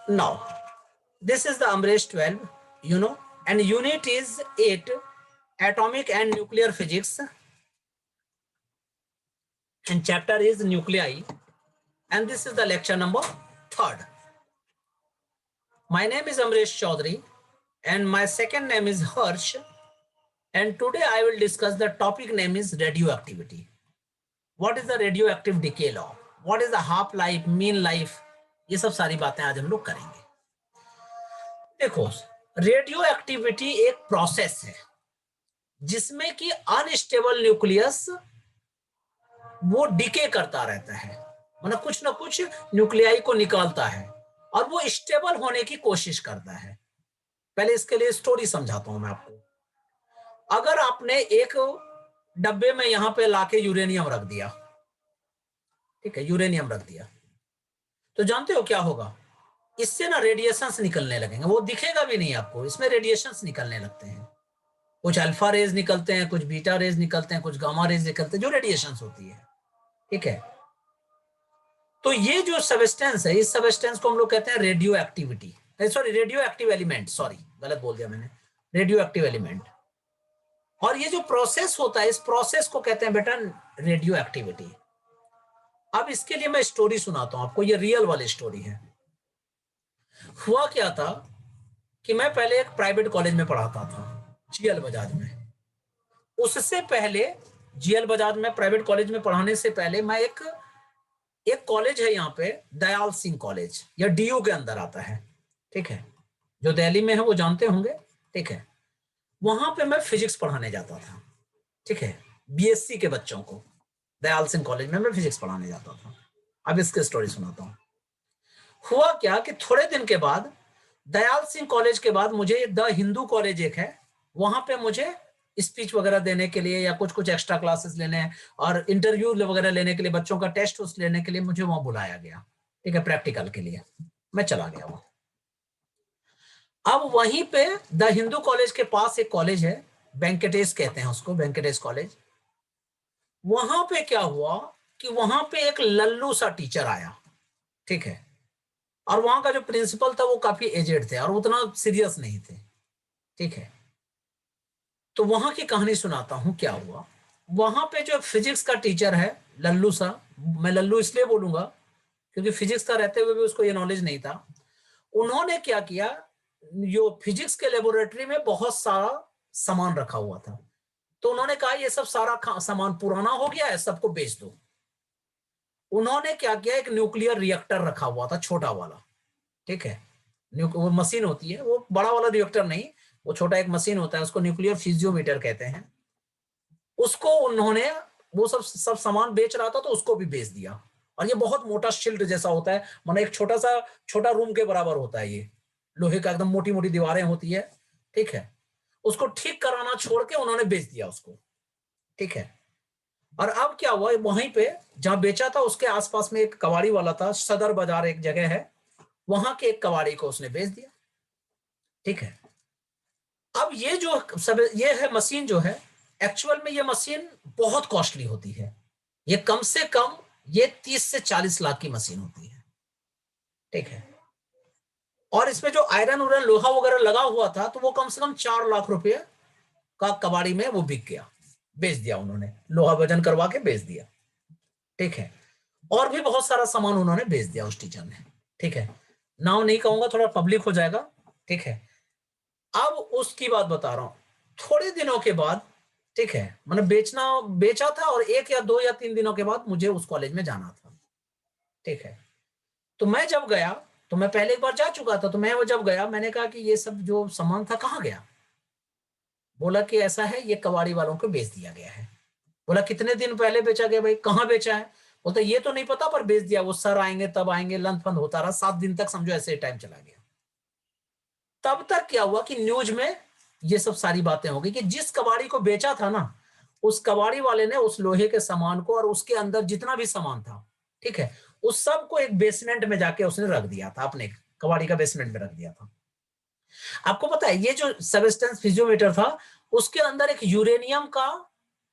Now, this is the Amresh 12, and unit is 8, atomic and nuclear physics, and chapter is nuclei, and this is the lecture number 3rd. My name is Amresh Chaudhary, and my second name is Harsh, and today I will discuss the topic name is radioactivity. What is the radioactive decay law? What is the half life, mean life? ये सब सारी बातें आज हम लोग करेंगे। देखो, radio activity एक प्रोसेस है जिसमें कि अनस्टेबल न्यूक्लियस वो डिके करता रहता है, मतलब कुछ ना कुछ न्यूक्लियाई को निकालता है और वो स्टेबल होने की कोशिश करता है। पहले इसके लिए स्टोरी समझाता हूं मैं आपको। अगर आपने एक डब्बे में यहां पे लाके यूरेनियम रख दिया, ठीक है, यूरेनियम रख दिया, तो जानते हो क्या होगा? इससे ना रेडिएशंस निकलने लगेंगे, वो दिखेगा भी नहीं आपको, इसमें रेडिएशंस निकलने लगते हैं। कुछ अल्फा रेज निकलते हैं, कुछ बीटा रेज निकलते हैं, कुछ गामा रेज निकलते हैं, जो रेडिएशंस होती है, ठीक है। तो ये जो सबस्टेंस है, इस सबस्टेंस को हम लोग कहते हैं radio activity, sorry radio active element, sorry गलत बोल दिया मैंने, रेडियो एक्टिव एलिमेंट। और ये जो प्रोसेस होता है, इस प्रोसेस को कहते हैं बेटा रेडियो एक्टिविटी। अब इसके लिए मैं स्टोरी सुनाता हूं आपको, ये रियल वाली स्टोरी है। हुआ क्या था कि मैं पहले एक प्राइवेट कॉलेज में पढ़ाता था, जीएल बजाज में। उससे पहले जीएल बजाज में प्राइवेट कॉलेज में पढ़ाने से पहले मैं एक कॉलेज है यहाँ पे, दयाल सिंह कॉलेज, या डीयू के अंदर आता है, ठीक है, जो दिल्ली में है वो जानते होंगे, ठीक है। वहां पे मैं फिजिक्स पढ़ाने जाता था, ठीक है, बीएससी के बच्चों को दयाल सिंह कॉलेज में मैं फिजिक्स पढ़ाने जाता था। अब इसकी स्टोरी सुनाता हूँ। हुआ क्या कि थोड़े दिन के बाद दयाल सिंह कॉलेज के बाद मुझे द हिंदू कॉलेज एक है, वहां पे मुझे स्पीच वगैरह देने के लिए या कुछ एक्स्ट्रा क्लासेस लेने और इंटरव्यू वगैरह लेने के लिए, बच्चों का टेस्ट उस लेने के लिए मुझे वहां बुलाया गया, ठीक है, प्रैक्टिकल के लिए मैं चला गया वहां। अब वहीं पे द हिंदू कॉलेज के पास एक कॉलेज है, वेंकटेश कहते हैं उसको, वेंकटेश कॉलेज। वहां पे क्या हुआ कि वहां पे एक लल्लू सा टीचर आया, ठीक है, और वहां का जो प्रिंसिपल था वो काफी एजेड थे और उतना सीरियस नहीं थे, ठीक है। तो वहां की कहानी सुनाता हूं क्या हुआ। वहां पे जो फिजिक्स का टीचर है लल्लू सा, मैं लल्लू इसलिए बोलूंगा क्योंकि फिजिक्स का रहते हुए भी उसको ये नॉलेज नहीं था। उन्होंने क्या किया, जो फिजिक्स के लेबोरेटरी में बहुत सारा सामान रखा हुआ था, तो उन्होंने कहा ये सब सारा सामान पुराना हो गया है, सबको बेच दो। उन्होंने क्या किया, एक न्यूक्लियर रिएक्टर रखा हुआ था, छोटा वाला, ठीक है, वो मशीन होती है, वो बड़ा वाला रिएक्टर नहीं, वो छोटा एक मशीन होता है, उसको न्यूक्लियर फिजियोमीटर कहते हैं। उसको उन्होंने, वो सब सामान बेच रहा था तो उसको भी बेच दिया। और ये बहुत मोटा शील्ड जैसा होता है, माना एक छोटा रूम के बराबर होता है, ये लोहे का एकदम मोटी मोटी दीवारें होती है, ठीक है। उसको ठीक कराना छोड़ के उन्होंने बेच दिया उसको, ठीक है। और अब क्या हुआ, वहीं पे जहां बेचा था उसके आसपास में एक कबाड़ी वाला था, सदर बाजार एक जगह है, वहां के एक कबाड़ी को उसने बेच दिया, ठीक है। अब ये जो ये है मशीन जो है, एक्चुअल में ये मशीन बहुत कॉस्टली होती है। ये कम से कम ये 30 से 40 लाख की मशीन होती है, ठीक है। और इसमें जो आयरन उरन लोहा वगैरह लगा हुआ था, तो वो कम से कम 4 लाख रुपए का कबाड़ी में वो बिक गया, बेच दिया उन्होंने, लोहा वजन करवा के बेच दिया, ठीक है। और भी बहुत सारा सामान उन्होंने बेच दिया उस टीचर ने, ठीक है। नाम नहीं कहूंगा, थोड़ा पब्लिक हो जाएगा, ठीक है। अब उसकी बात बता रहा हूं, थोड़े दिनों के बाद, ठीक है, मैंने बेचा था और 1 या 2 या 3 दिनों के बाद मुझे उस कॉलेज में जाना था, ठीक है। तो मैं जब गया, तो मैं पहले एक बार जा चुका था, तो मैं वो जब गया, मैंने कहा कि ये सब जो सामान था कहाँ गया? बोला कि ऐसा है, ये कबाड़ी वालों को बेच दिया गया है। बोला कितने दिन पहले बेचा गया भाई, कहाँ बेचा है? बोलता ये तो नहीं पता, पर बेच दिया, वो सर आएंगे तब आएंगे, लंच फंद होता रहा, 7 दिन तक समझो ऐसे टाइम चला गया। तब तक क्या हुआ कि न्यूज में ये सब सारी बातें हो गई कि जिस कबाड़ी को बेचा था ना, उस कबाड़ी वाले ने उस लोहे के सामान को और उसके अंदर जितना भी सामान था, ठीक है, उस सब को एक बेसमेंट में जाके उसने रख दिया था, अपने कबाड़ी का बेसमेंट में रख दिया था। आपको पता है ये जो सबस्टेंस फिजियोमीटर था, उसके अंदर एक यूरेनियम का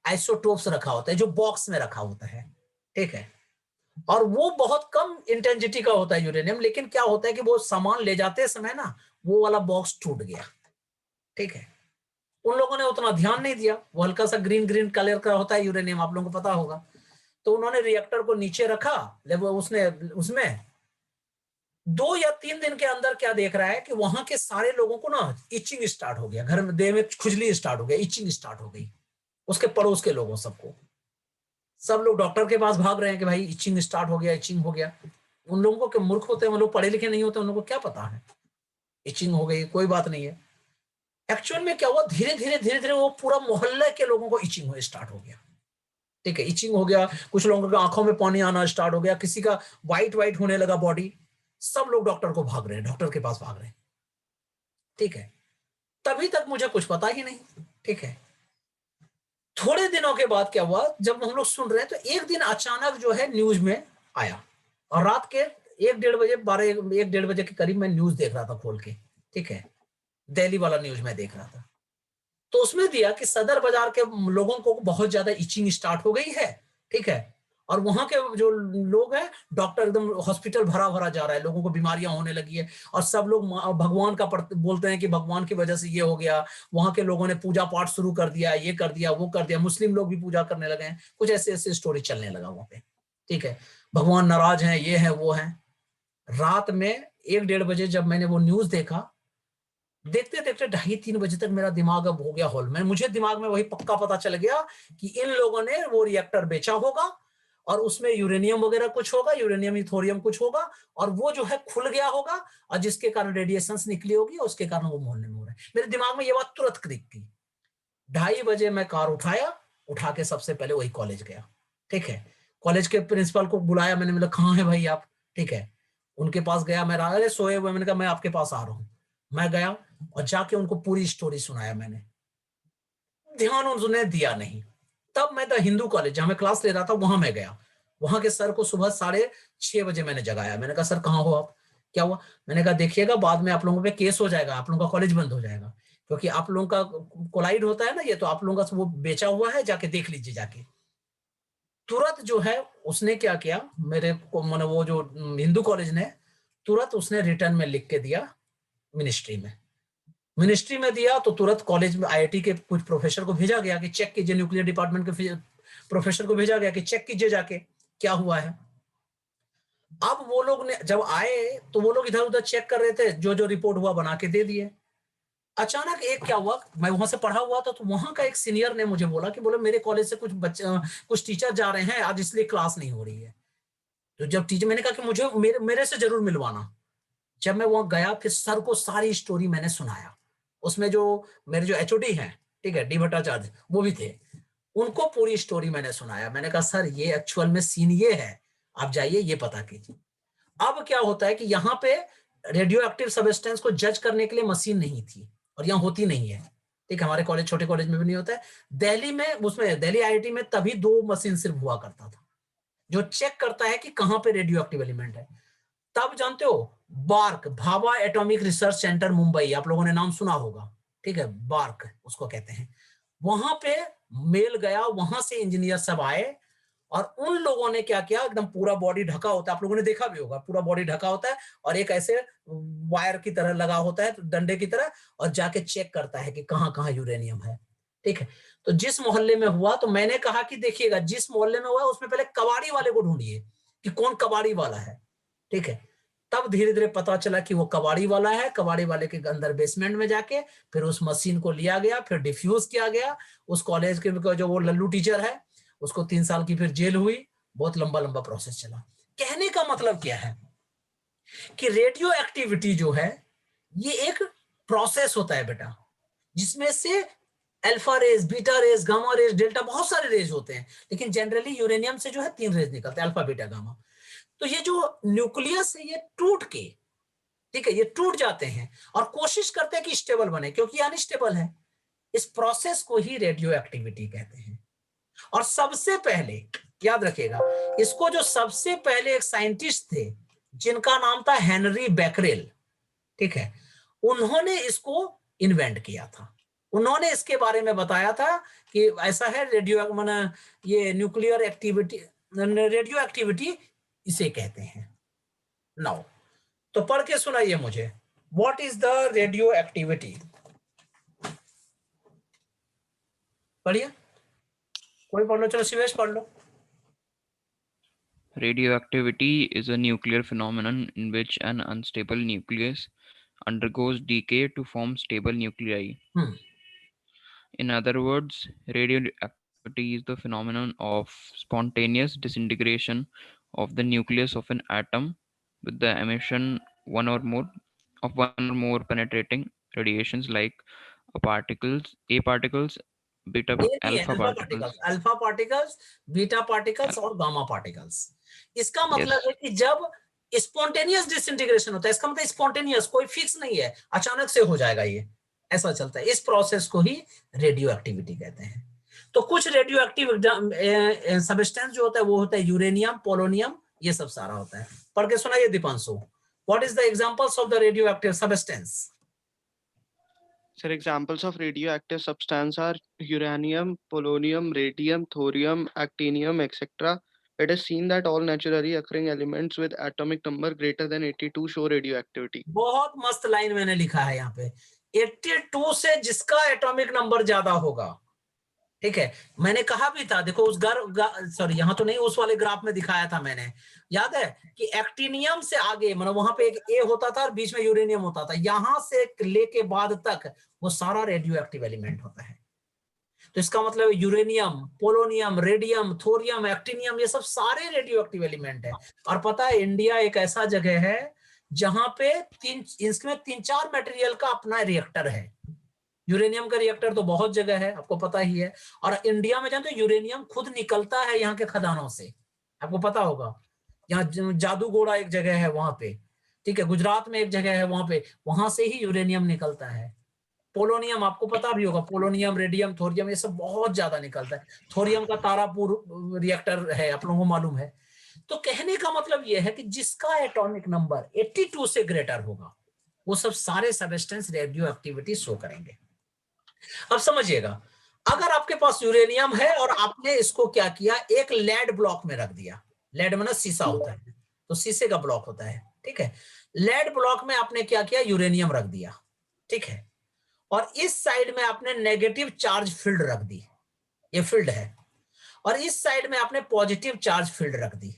आइसोटोप्स रखा होता है, जो बॉक्स में रखा होता है, ठीक है। और वो बहुत कम इंटेंसिटी का होता है यूरेनियम, लेकिन क्या होता है कि वो सामान ले जाते समय ना वो वाला बॉक्स टूट गया, ठीक है। उन लोगों ने उतना ध्यान नहीं दिया, वो हल्का सा ग्रीन ग्रीन कलर का होता है यूरेनियम, आप लोगों को पता होगा। तो उन्होंने रिएक्टर को नीचे रखा, वो उसने उसमें 2 या 3 दिन के अंदर क्या देख रहा है कि वहां के सारे लोगों को ना इचिंग स्टार्ट हो गया, घर में देह में खुजली स्टार्ट हो गया, इचिंग स्टार्ट हो गई, उसके पड़ोस के लोगों सबको। सब लोग डॉक्टर के पास भाग रहे हैं कि भाई इचिंग स्टार्ट हो गया, इचिंग हो गया। उन लोगों को क्या मूर्ख होते हैं, वो लोग पढ़े लिखे नहीं होते, उन लोगों को क्या पता है इचिंग हो गई कोई बात नहीं है। एक्चुअल में क्या हुआ, धीरे धीरे धीरे धीरे वो पूरा मोहल्ले के लोगों को इचिंग हो स्टार्ट हो गया, ठीक है। इचिंग हो गया, कुछ लोगों के आंखों में पानी आना स्टार्ट हो गया, किसी का व्हाइट व्हाइट होने लगा बॉडी। सब लोग डॉक्टर को भाग रहे हैं, डॉक्टर के पास भाग रहे हैं, ठीक है। तभी तक मुझे कुछ पता ही नहीं, ठीक है। थोड़े दिनों के बाद क्या हुआ, जब हम लोग सुन रहे हैं तो एक दिन अचानक जो है न्यूज में आया, और रात के 1-1:30 बजे, 1-1:30 बजे के करीब मैं न्यूज देख रहा था खोल के, ठीक है। दिल्ली वाला न्यूज में देख रहा था, तो उसमें दिया कि सदर बाजार के लोगों को बहुत ज्यादा इचिंग स्टार्ट हो गई है, ठीक है। और वहां के जो लोग हैं, डॉक्टर एकदम हॉस्पिटल भरा भरा जा रहा है, लोगों को बीमारियां होने लगी है, और सब लोग भगवान का बोलते हैं कि भगवान की वजह से ये हो गया। वहां के लोगों ने पूजा पाठ शुरू कर दिया, ये कर दिया वो कर दिया, मुस्लिम लोग भी पूजा करने लगे हैं, कुछ ऐसे ऐसे स्टोरी चलने लगा वहां पे, ठीक है। भगवान नाराज हैं, ये है वो है। रात में 1-1:30 बजे जब मैंने वो न्यूज देखा, देखते देखते 2:30-3 बजे तक मेरा दिमाग अब हो गया हॉल में, मुझे दिमाग में वही पक्का पता चल गया कि इन लोगों ने वो रिएक्टर बेचा होगा, और उसमें यूरेनियम वगैरह कुछ होगा, यूरेनियम इथोरियम कुछ होगा, और वो जो है खुल गया होगा, और जिसके कारण रेडिएशंस निकली होगी, उसके कारण वो मोहल्ले में हो रहा है। मेरे दिमाग में ये बात तुरंत क्लिक की। 2:30 बजे मैं कार उठाया, उठा के सबसे पहले वही कॉलेज गया, ठीक है। कॉलेज के प्रिंसिपल को बुलाया मैंने, बोला कहाँ है भाई आप, ठीक है। उनके पास गया, मैं अरे सोए हुए, मैंने कहा मैं आपके पास आ रहा हूँ। मैं गया और जाके उनको पूरी स्टोरी सुनाया मैंने, ध्यान उन्होंने दिया नहीं। तब मैं द हिंदू कॉलेज जहां मैं क्लास ले रहा था वहां मैं गया, वहां के सर को सुबह 6:30 बजे मैंने जगाया। मैंने कहा सर कहाँ हो आप, क्या हुआ। मैंने कहा देखिएगा बाद में आप लोगों पे केस हो जाएगा, आप लोगों का कॉलेज बंद हो जाएगा, क्योंकि आप लोगों का कोलाइड होता है ना, ये तो आप लोगों का वो बेचा हुआ है, जाके देख लीजिए जाके। तुरंत जो है उसने क्या किया, मेरे को मैंने वो जो हिंदू कॉलेज ने तुरंत उसने रिटर्न में लिख के दिया मिनिस्ट्री में। मिनिस्ट्री में दिया तो तुरंत कॉलेज में आईआईटी के कुछ प्रोफेसर को भेजा गया कि चेक कीजिए, न्यूक्लियर डिपार्टमेंट के प्रोफेसर को भेजा गया कि चेक कीजिए जाके क्या हुआ है। अब वो लोग ने जब आए तो वो लोग इधर उधर चेक कर रहे थे, जो जो रिपोर्ट हुआ बना के दे दिए। अचानक एक क्या हुआ, मैं वहां से पढ़ा हुआ था, तो वहां का एक सीनियर ने मुझे बोला कि बोले मेरे कॉलेज से कुछ बच्चे कुछ टीचर जा रहे हैं आज, इसलिए क्लास नहीं हो रही है। तो जब टीचर, मैंने कहा कि मुझे मेरे से जरूर मिलवाना। जब मैं वहां गया फिर सर को सारी स्टोरी मैंने सुनाया। उसमें जो मेरे जो एचओडी हैं, ठीक है, डी भट्टाचार्य, वो भी थे। उनको पूरी स्टोरी मैंने सुनाया। मैंने कहा सर ये एक्चुअल में सीन ये है, आप जाइए ये पता कीजिए। अब क्या होता है कि यहाँ पे रेडियो एक्टिव सब्सटेंस को जज करने के लिए मशीन नहीं थी, और यहाँ होती नहीं है, ठीक है। हमारे कॉलेज, छोटे कॉलेज में भी नहीं होता है। दिल्ली में, उसमें दिल्ली आईआईटी में तभी 2 मशीन सिर्फ हुआ करता था, जो चेक करता है कि कहाँ पे रेडियो एक्टिव एलिमेंट है। तब जानते हो, BARC, Bhabha atomic research centre Mumbai, आप लोगों ने नाम सुना होगा, ठीक है, बार्क उसको कहते हैं। वहां पे मेल गया, वहां से इंजीनियर सब आए, और उन लोगों ने क्या किया, एकदम पूरा बॉडी ढका होता है, आप लोगों ने देखा भी होगा, पूरा बॉडी ढका होता है, और एक ऐसे वायर की तरह लगा होता है, डंडे की तरह, और जाके चेक करता है कि कहाँ कहाँ यूरेनियम है, ठीक है। तो जिस मोहल्ले में हुआ, तो मैंने कहा कि देखिएगा जिस मोहल्ले में हुआ उसमें पहले कबाड़ी वाले को ढूंढिए कि कौन कबाड़ी वाला है, ठीक है। तब धीरे धीरे पता चला कि वो कबाड़ी वाला है। कबाड़ी वाले के अंदर बेसमेंट में जाके फिर उस मशीन को लिया गया, फिर डिफ्यूज किया गया। उस कॉलेज के जो वो लल्लू टीचर है, उसको 3 साल की फिर जेल हुई। बहुत लंबा लंबा प्रोसेस चला। कहने का मतलब क्या है कि रेडियो एक्टिविटी जो है ये एक प्रोसेस होता है बेटा, जिसमें से alpha rays, beta rays, gamma rays, delta, बहुत सारे रेज होते हैं, लेकिन जनरली यूरेनियम से जो है 3 रेज निकलते हैं, अल्फा बीटा गामा। तो ये जो न्यूक्लियस है ये टूट के, ठीक है, ये टूट जाते हैं और कोशिश करते हैं कि स्टेबल बने, क्योंकि अनस्टेबल है। इस प्रोसेस को ही रेडियो एक्टिविटी कहते हैं। और सबसे पहले याद रखिएगा, इसको जो सबसे पहले एक साइंटिस्ट थे जिनका नाम था हेनरी बैकरेल, ठीक है, उन्होंने इसको इन्वेंट किया था। उन्होंने इसके बारे में बताया था कि ऐसा है रेडियो, माना ये न्यूक्लियर एक्टिविटी, रेडियो एक्टिविटी इसे कहते हैं। नाउ तो पढ़ के सुनाइए मुझे, what is the radio activity. पढ़िए, कोई पढ़ लो, चलो शिवेश पढ़ लो। Radioactivity is a nuclear phenomenon in which an unstable nucleus undergoes decay to form stable nuclei. In other words, radioactivity is the phenomenon of spontaneous disintegration of the nucleus of an atom with the emission one or more penetrating radiations like A particles, beta ये नहीं है, alpha particles. Alpha particles, beta particles और gamma particles. इसका मतलब Yes. है कि जब spontaneous disintegration होता है, इसका मतलब स्पॉन्टेनियस, कोई फिक्स नहीं है, अचानक से हो जाएगा, ये ऐसा चलता है। इस प्रोसेस को ही रेडियो एक्टिविटी कहते हैं। तो कुछ रेडियो एक्टिव सबस्टेंस जो होता है वो होता है यूरेनियम, पोलोनियम, ये सब सारा होता है। पढ़ के सुनाइए Deepanshu, what is the examples of the radio active substance. Sir, examples of radioactive substance are uranium, polonium, radium, thorium, actinium, etc. It is seen that all naturally occurring elements with atomic number greater than 82 show radioactivity. बहुत मस्त line मैंने लिखा है यहाँ पे, 82 से जिसका atomic number ज्यादा होगा, ठीक है। मैंने कहा भी था, देखो उस सॉरी यहाँ तो नहीं, उस वाले ग्राफ में दिखाया था मैंने, याद है कि एक्टिनियम से आगे, मतलब वहां पे एक ए होता था और बीच में यूरेनियम होता था, यहां से लेके बाद तक वो सारा रेडियो एक्टिव एलिमेंट होता है। तो इसका मतलब uranium, polonium, radium, thorium, actinium, ये सब सारे रेडियो एक्टिव एलिमेंट है। और पता है इंडिया एक ऐसा जगह है जहां पे इसमें 3-4 मटेरियल का अपना रिएक्टर है। यूरेनियम का रिएक्टर तो बहुत जगह है, आपको पता ही है। और इंडिया में जानते हो यूरेनियम खुद निकलता है यहाँ के खदानों से, आपको पता होगा। यहाँ जादूगोड़ा एक जगह है वहां पे, ठीक है, गुजरात में एक जगह है वहां पे, वहां से ही यूरेनियम निकलता है। पोलोनियम आपको पता भी होगा, पोलोनियम, रेडियम, थोरियम, ये सब बहुत ज्यादा निकलता है। थोरियम का तारापुर रिएक्टर है, आप लोगों को मालूम है। तो कहने का मतलब यह है कि जिसका एटॉमिक नंबर 82 से ग्रेटर होगा वो सब सारे सबस्टेंस रेडियो एक्टिविटी शो करेंगे। अब समझिएगा, अगर आपके पास यूरेनियम है और आपने इसको क्या किया, एक लेड ब्लॉक में रख दिया, लेड मतलब शीशा होता है, तो शीशे का ब्लॉक होता है, ठीक है। लेड ब्लॉक में आपने क्या किया, यूरेनियम रख दिया, ठीक है। और इस साइड में आपने नेगेटिव चार्ज फील्ड रख दी, ये फील्ड है, और इस साइड में आपने पॉजिटिव चार्ज फील्ड रख दी।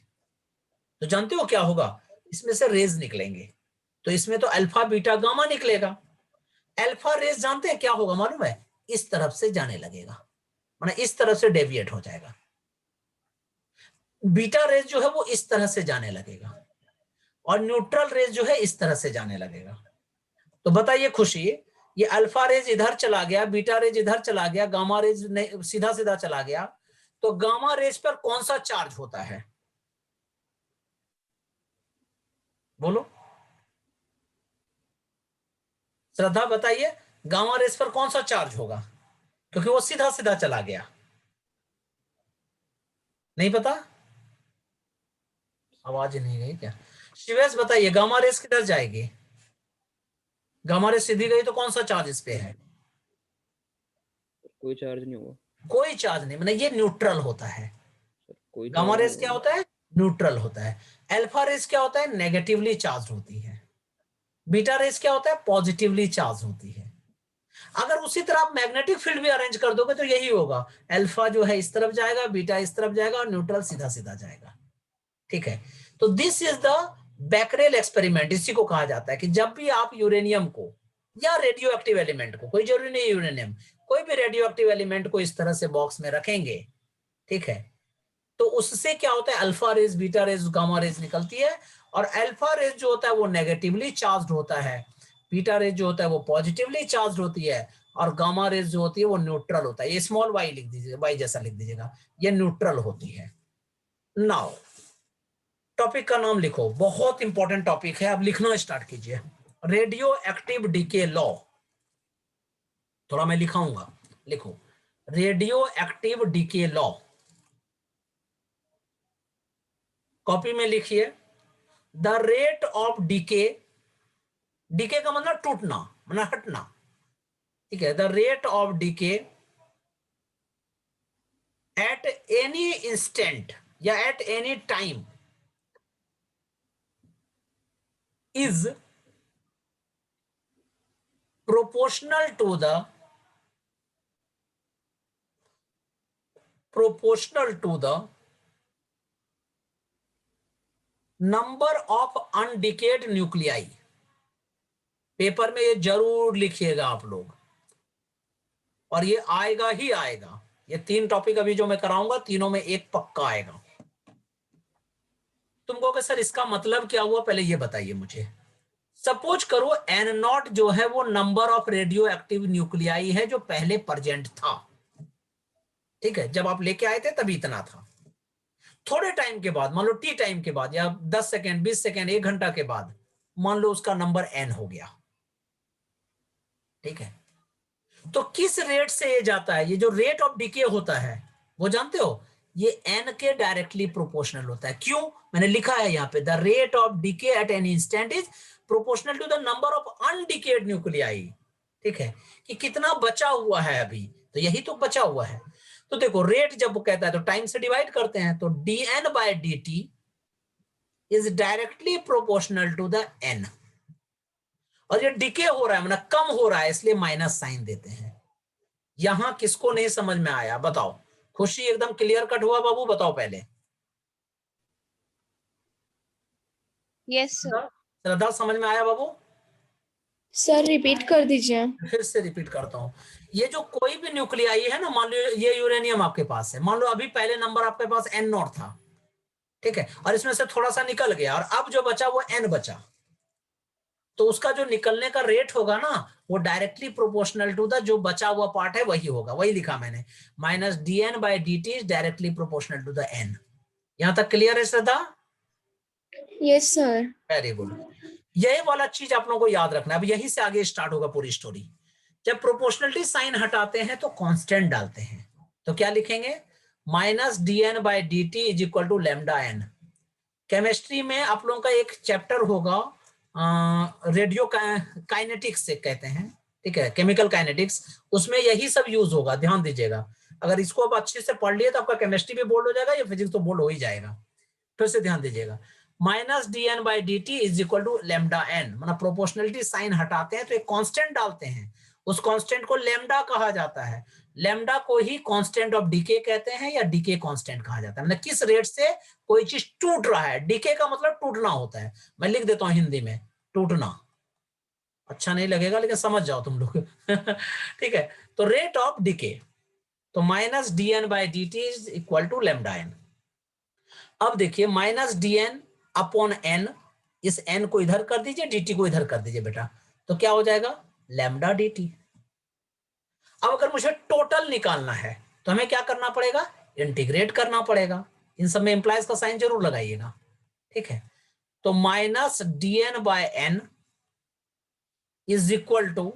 तो जानते हो क्या होगा, इसमें से रेज निकलेंगे। तो इसमें तो अल्फा, बीटा, गामा निकलेगा। अल्फा रेज जानते हैं क्या होगा मालूम है, इस तरफ से जाने लगेगा, माना इस तरफ से डेविएट हो जाएगा। बीटा रेज जो है वो इस तरह से जाने लगेगा, और न्यूट्रल रेज जो है इस तरह से जाने लगेगा। तो बताइए खुशी, ये अल्फा रेज इधर चला गया, बीटा रेज इधर चला गया, गामा रेज सीधा सीधा चला गया, तो गामा रेज पर कौन सा चार्ज होता है, बोलो श्रद्धा, बताइए गामा रेज पर कौन सा चार्ज होगा, क्योंकि वो सीधा सीधा चला गया। नहीं पता, आवाज नहीं गई क्या? शिवेश बताइए, गामा रेज किधर जाएगी, गामा रेज सीधी गई तो कौन सा चार्ज इस पे है? कोई चार्ज नहीं होगा। कोई चार्ज नहीं, मतलब ये न्यूट्रल होता है। कोई गामा चार्ज रेज नहीं क्या होगा। होता है, न्यूट्रल होता है। अल्फा रेज क्या होता है, नेगेटिवली चार्ज होती है। बीटा रेज क्या होता है, पॉजिटिवली चार्ज होती है। अगर उसी तरह आप मैग्नेटिक फील्ड भी अरेंज कर दोगे तो यही होगा, अल्फा जो है इस तरफ जाएगा, बीटा इस तरफ जाएगा, और न्यूट्रल सीधा सीधा जाएगा, ठीक है। तो this is the Becquerel experiment, इसी को कहा जाता है कि जब भी आप यूरेनियम को या रेडियो एक्टिव एलिमेंट को, कोई जरूरी नहीं यूरेनियम, कोई भी रेडियो एक्टिव एलिमेंट को इस तरह से बॉक्स में रखेंगे, ठीक है, तो उससे क्या होता है, alpha rays, beta rays, gamma rays निकलती है। और अल्फा रेज जो होता है वो नेगेटिवली चार्ज होता है, बीटा रेज जो होता है वो पॉजिटिवली चार्ज होती है, और गामा रेज जो होती है वो न्यूट्रल होता है। ये स्मॉल वाई लिख दीजिएगा, वाई जैसा लिख दीजिएगा, ये न्यूट्रल होती है। नाउ टॉपिक का नाम लिखो, बहुत इंपॉर्टेंट टॉपिक है, अब लिखना स्टार्ट कीजिए। रेडियो एक्टिव डीके लॉ, थोड़ा मैं लिखाऊंगा, लिखो radio active decay law, copy में लिखिए। The rate of decay, decay का मतलब टूटना, मतलब हटना, ठीक है। The rate of decay at any instant या at any time is proportional to the number of undecayed nuclei. Paper में ये जरूर लिखिएगा आप लोग, और ये आएगा ही आएगा। ये 3 टॉपिक अभी जो मैं कराऊंगा, तीनों में एक पक्का आएगा। तुम कहोगे सर इसका मतलब क्या हुआ, पहले ये बताइए मुझे। सपोज करो एन नॉट जो है वो number of radioactive nuclei है जो पहले प्रेजेंट था, ठीक है, जब आप लेके आए थे तभी इतना था। थोड़े टाइम के बाद, मान लो टी टाइम के बाद, या 10 सेकेंड 20 सेकेंड 1 घंटा के बाद, मान लो उसका नंबर एन हो गया, ठीक है। तो किस रेट से ये जाता है, ये जो रेट ऑफ डिके होता है वो जानते हो, ये एन के डायरेक्टली प्रोपोर्शनल होता है। क्यों, मैंने लिखा है यहाँ पे, the rate of decay at an instant is proportional to the number of undecayed nuclei, ठीक है, कि कितना बचा हुआ है अभी, तो यही तो बचा हुआ है। तो देखो रेट जब वो कहता है तो टाइम से डिवाइड करते हैं, तो dn by dt is directly proportional to the n, और ये डिके हो रहा है मतलब कम हो रहा है, इसलिए माइनस साइन देते हैं। यहां किसको नहीं समझ में आया बताओ? खुशी एकदम क्लियर कट हुआ बाबू, बताओ पहले। Yes sir. श्रद्धा समझ में आया बाबू? सर रिपीट कर दीजिए। फिर से रिपीट करता हूं, ये जो कोई भी न्यूक्लियाई है ना, मान लो ये यूरेनियम आपके पास है, मान लो अभी पहले नंबर आपके पास एन नॉट था, ठीक है, और इसमें से थोड़ा सा निकल गया और अब जो बचा वो एन बचा, तो उसका जो निकलने का रेट होगा ना वो डायरेक्टली प्रोपोर्शनल टू द जो बचा हुआ पार्ट है वही होगा, वही लिखा मैंने, minus dn by dt is directly proportional to the n। यहां तक क्लियर है Shraddha? Yes sir. Very good. यही वाला चीज आप लोगों को याद रखना है। अब यहीं से आगे स्टार्ट होगा पूरी स्टोरी। जब प्रोपोर्शनलिटी साइन हटाते हैं तो कांस्टेंट डालते हैं, तो क्या लिखेंगे, minus dn by dt is equal to lambda n। Chemistry में आप लोगों का एक चैप्टर होगा रेडियो काइनेटिक्स से कहते हैं, ठीक है, केमिकल काइनेटिक्स, उसमें यही सब यूज होगा, ध्यान दीजिएगा। अगर इसको आप अच्छे से पढ़ लिए तो आपका केमिस्ट्री भी बोर्ड हो जाएगा, या फिजिक्स तो बोर्ड हो ही जाएगा। फिर से ध्यान दीजिएगा, minus dn by dt is equal to lambda n, मतलब प्रोपोर्शनलिटी साइन हटाते हैं तो एक कांस्टेंट डालते हैं, उस कांस्टेंट को लैम्डा कहा जाता है। लैम्डा को ही कांस्टेंट ऑफ डीके कहते हैं, या डीके कांस्टेंट कहा जाता है, मतलब किस रेट से कोई चीज टूट रहा है। डीके का मतलब टूटना होता है, मैं लिख देता हूं हिंदी में, टूटना। अच्छा नहीं लगेगा लेकिन समझ जाओ तुम लोग ठीक है, तो रेट ऑफ डीके, तो minus dn by dt is equal to lambda n। अब देखिए माइनस dn अपॉन n, इस n को इधर कर दीजिए, dt को इधर कर दीजिए बेटा, तो क्या हो जाएगा, लैम्डा dt। अब अगर मुझे टोटल निकालना है तो हमें क्या करना पड़ेगा, इंटीग्रेट करना पड़ेगा। इन सब में इंप्लाइज का साइन जरूर लगाइएगा, ठीक है। तो minus dn by n is equal to,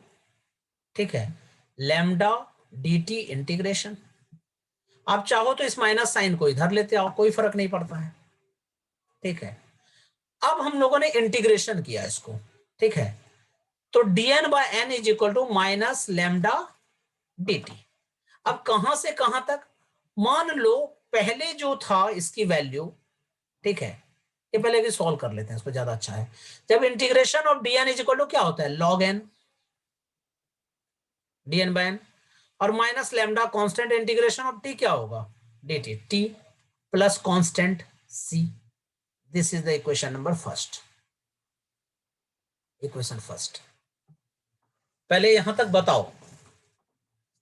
ठीक है, लैम्डा dt इंटीग्रेशन। आप चाहो तो इस माइनस साइन को इधर लेते आओ, कोई फर्क नहीं पड़ता है, ठीक है। अब हम लोगों ने इंटीग्रेशन किया इसको, ठीक है, तो dn by n is equal to minus lambda dt। अब कहां से कहां तक, मान लो पहले जो था इसकी वैल्यू, ठीक है, ये पहले भी सॉल्व कर लेते हैं इसको, ज्यादा अच्छा है। जब integration of dn is equal to क्या होता है, log n, dn by n, और minus lambda constant integration of t क्या होगा, dt, t plus constant c। This is the equation number first, equation first. पहले यहां तक बताओ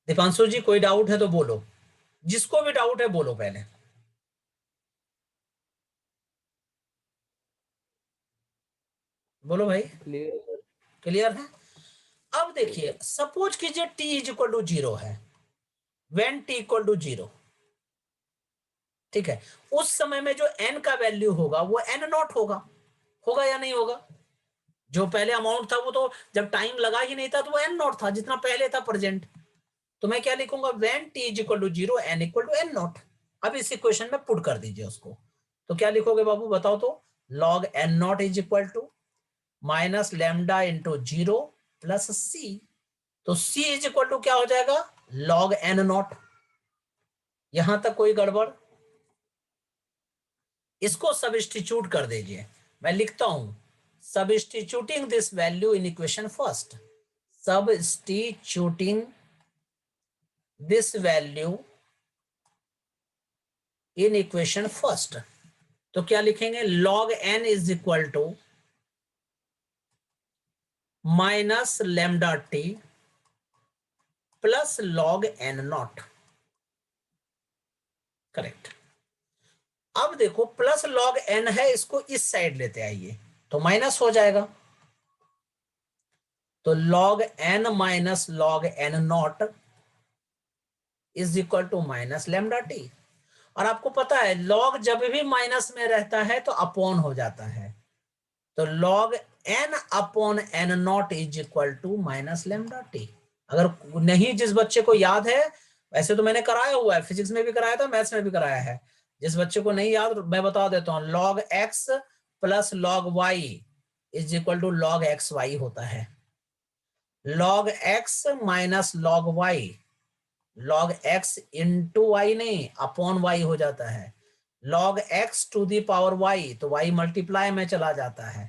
दीपांशु जी, कोई डाउट है तो बोलो, जिसको भी डाउट है बोलो पहले। बोलो भाई, क्लियर है? अब देखिए सपोज कीजिए t इज इक्वल टू 0 है, व्हेन t इक्वल टू 0, ठीक है, उस समय में जो n का वैल्यू होगा वो n नॉट होगा, होगा या नहीं होगा? जो पहले अमाउंट था वो तो जब टाइम लगा ही नहीं था तो वो n नॉट था, जितना पहले था प्रेजेंट। तो मैं क्या लिखूंगा, when t is equal to 0 n equal to n naught. अब इस इक्वेशन में पुट कर दीजिए उसको, तो क्या लिखोगे बाबू बताओ तो, log n naught is equal to minus lambda into 0 plus c। तो c इज इक्वल टू क्या हो जाएगा, log n नॉट। यहां तक कोई गड़बड़? इसको सब्स्टिट्यूट कर दीजिए, मैं लिखता हूं substituting this value in equation first, substituting this value in equation first, तो क्या लिखेंगे, log n is equal to minus lambda T plus log n not, correct. अब देखो प्लस log n है, इसको इस साइड लेते आइए तो माइनस हो जाएगा, तो log n minus log n naught is equal to minus lambda T. और आपको पता है log जब भी माइनस में रहता है तो अपॉन हो जाता है, तो log n upon n naught is equal to minus lambda T. अगर नहीं, जिस बच्चे को याद है, वैसे तो मैंने कराया हुआ है, फिजिक्स में भी कराया था, मैथ्स में भी कराया है, जिस बच्चे को नहीं याद मैं बता देता हूं, log x plus log y is equal to log xy होता है। log x minus log y, log x into y नहीं, अपॉन y हो जाता है। log x to the power y, तो y मल्टीप्लाई में चला जाता है।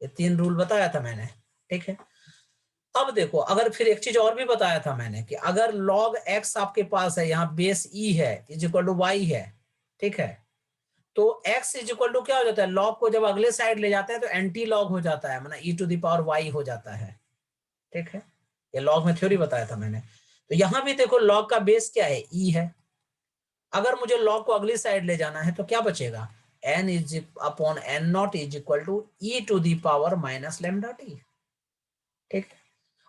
ये 3 रूल बताया था मैंने, ठीक है। अब देखो, अगर फिर एक चीज और भी बताया था मैंने कि अगर log x आपके पास है, यहाँ बेस e है, इज इक्वल टू y है, ठीक है, तो x इज इक्वल टू क्या हो जाता है, log को जब अगले साइड ले जाते हैं तो एंटी log हो जाता है, मतलब e to the power y हो जाता है, ठीक है। ये log में थ्योरी बताया था मैंने। तो यहां भी देखो log का बेस क्या है, e है। अगर मुझे log को अगली साइड ले जाना है तो क्या बचेगा, n is upon n naught is equal to e to the power minus lambda T, ठीक है।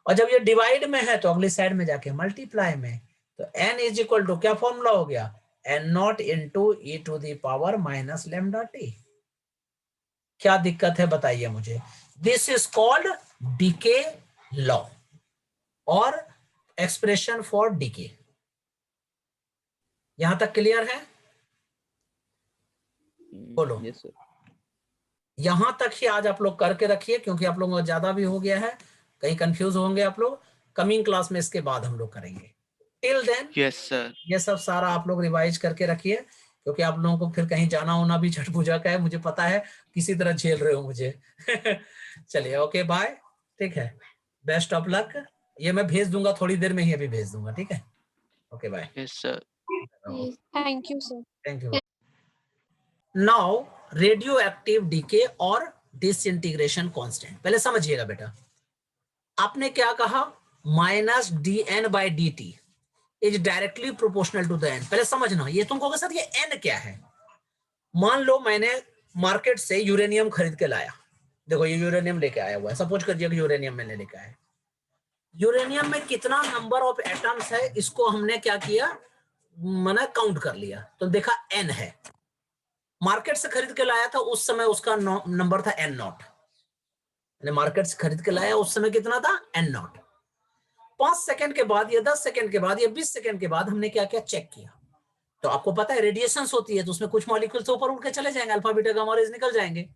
और जब ये डिवाइड में है तो अगली साइड में जाके मल्टीप्लाई में, तो n इज इक्वल टू क्या फॉर्मूला हो गया, n not into E to the power minus lambda T. क्या दिक्कत है बताइए मुझे। This is called decay law और एक्सप्रेशन फॉर डीके। यहां तक क्लियर है, बोलो। Yes sir. यहां तक ही आज आप लोग करके रखिए, क्योंकि आप लोगों को ज्यादा भी हो गया है, कहीं कंफ्यूज होंगे आप लोग। कमिंग क्लास में इसके बाद हम लोग करेंगे। Till then yes sir. ये सब सारा आप लोग रिवाइज करके रखिए, क्योंकि आप लोगों को फिर कहीं जाना होना भी छठ पूजा का है, मुझे पता है, किसी तरह झेल रहे हो मुझे। चलिए, ओके बाय, ठीक है, बेस्ट ऑफ लक। ये मैं भेज दूंगा थोड़ी देर में ही, अभी भेज दूंगा, ठीक है, okay bye. Yes sir. Thank you sir. Thank you. Now radio active decay और डिसइंटीग्रेशन कांस्टेंट, पहले समझिएगा बेटा। आपने क्या कहा, minus D N by D T is directly proportional to the N. पहले समझना, ये तुम कहोगे सर ये एन क्या है। मान लो मैंने मार्केट से यूरेनियम खरीद के लाया, देखो ये यूरेनियम लेके आया हुआ है, सपोज करिए कि यूरेनियम मैंने लेके आया। यूरेनियम में कितना नंबर ऑफ एटम्स है, इसको हमने क्या किया, मैंने काउंट कर लिया, तो देखा एन है। मार्केट से खरीद के लाया था, उस समय उसका नंबर था एन नॉट। मैंने मार्केट से खरीद के लाया, उस समय कितना था, एन नॉट। 5 सेकंड के बाद या 10 सेकंड के बाद या 20 सेकंड के बाद हमने क्या किया, चेक किया, तो आपको पता है रेडिएशंस होती है, तो उसमें कुछ मॉलिक्यूल्स ऊपर उड़ के चले जाएंगे, अल्फा बीटा गामा रेज निकल जाएंगे।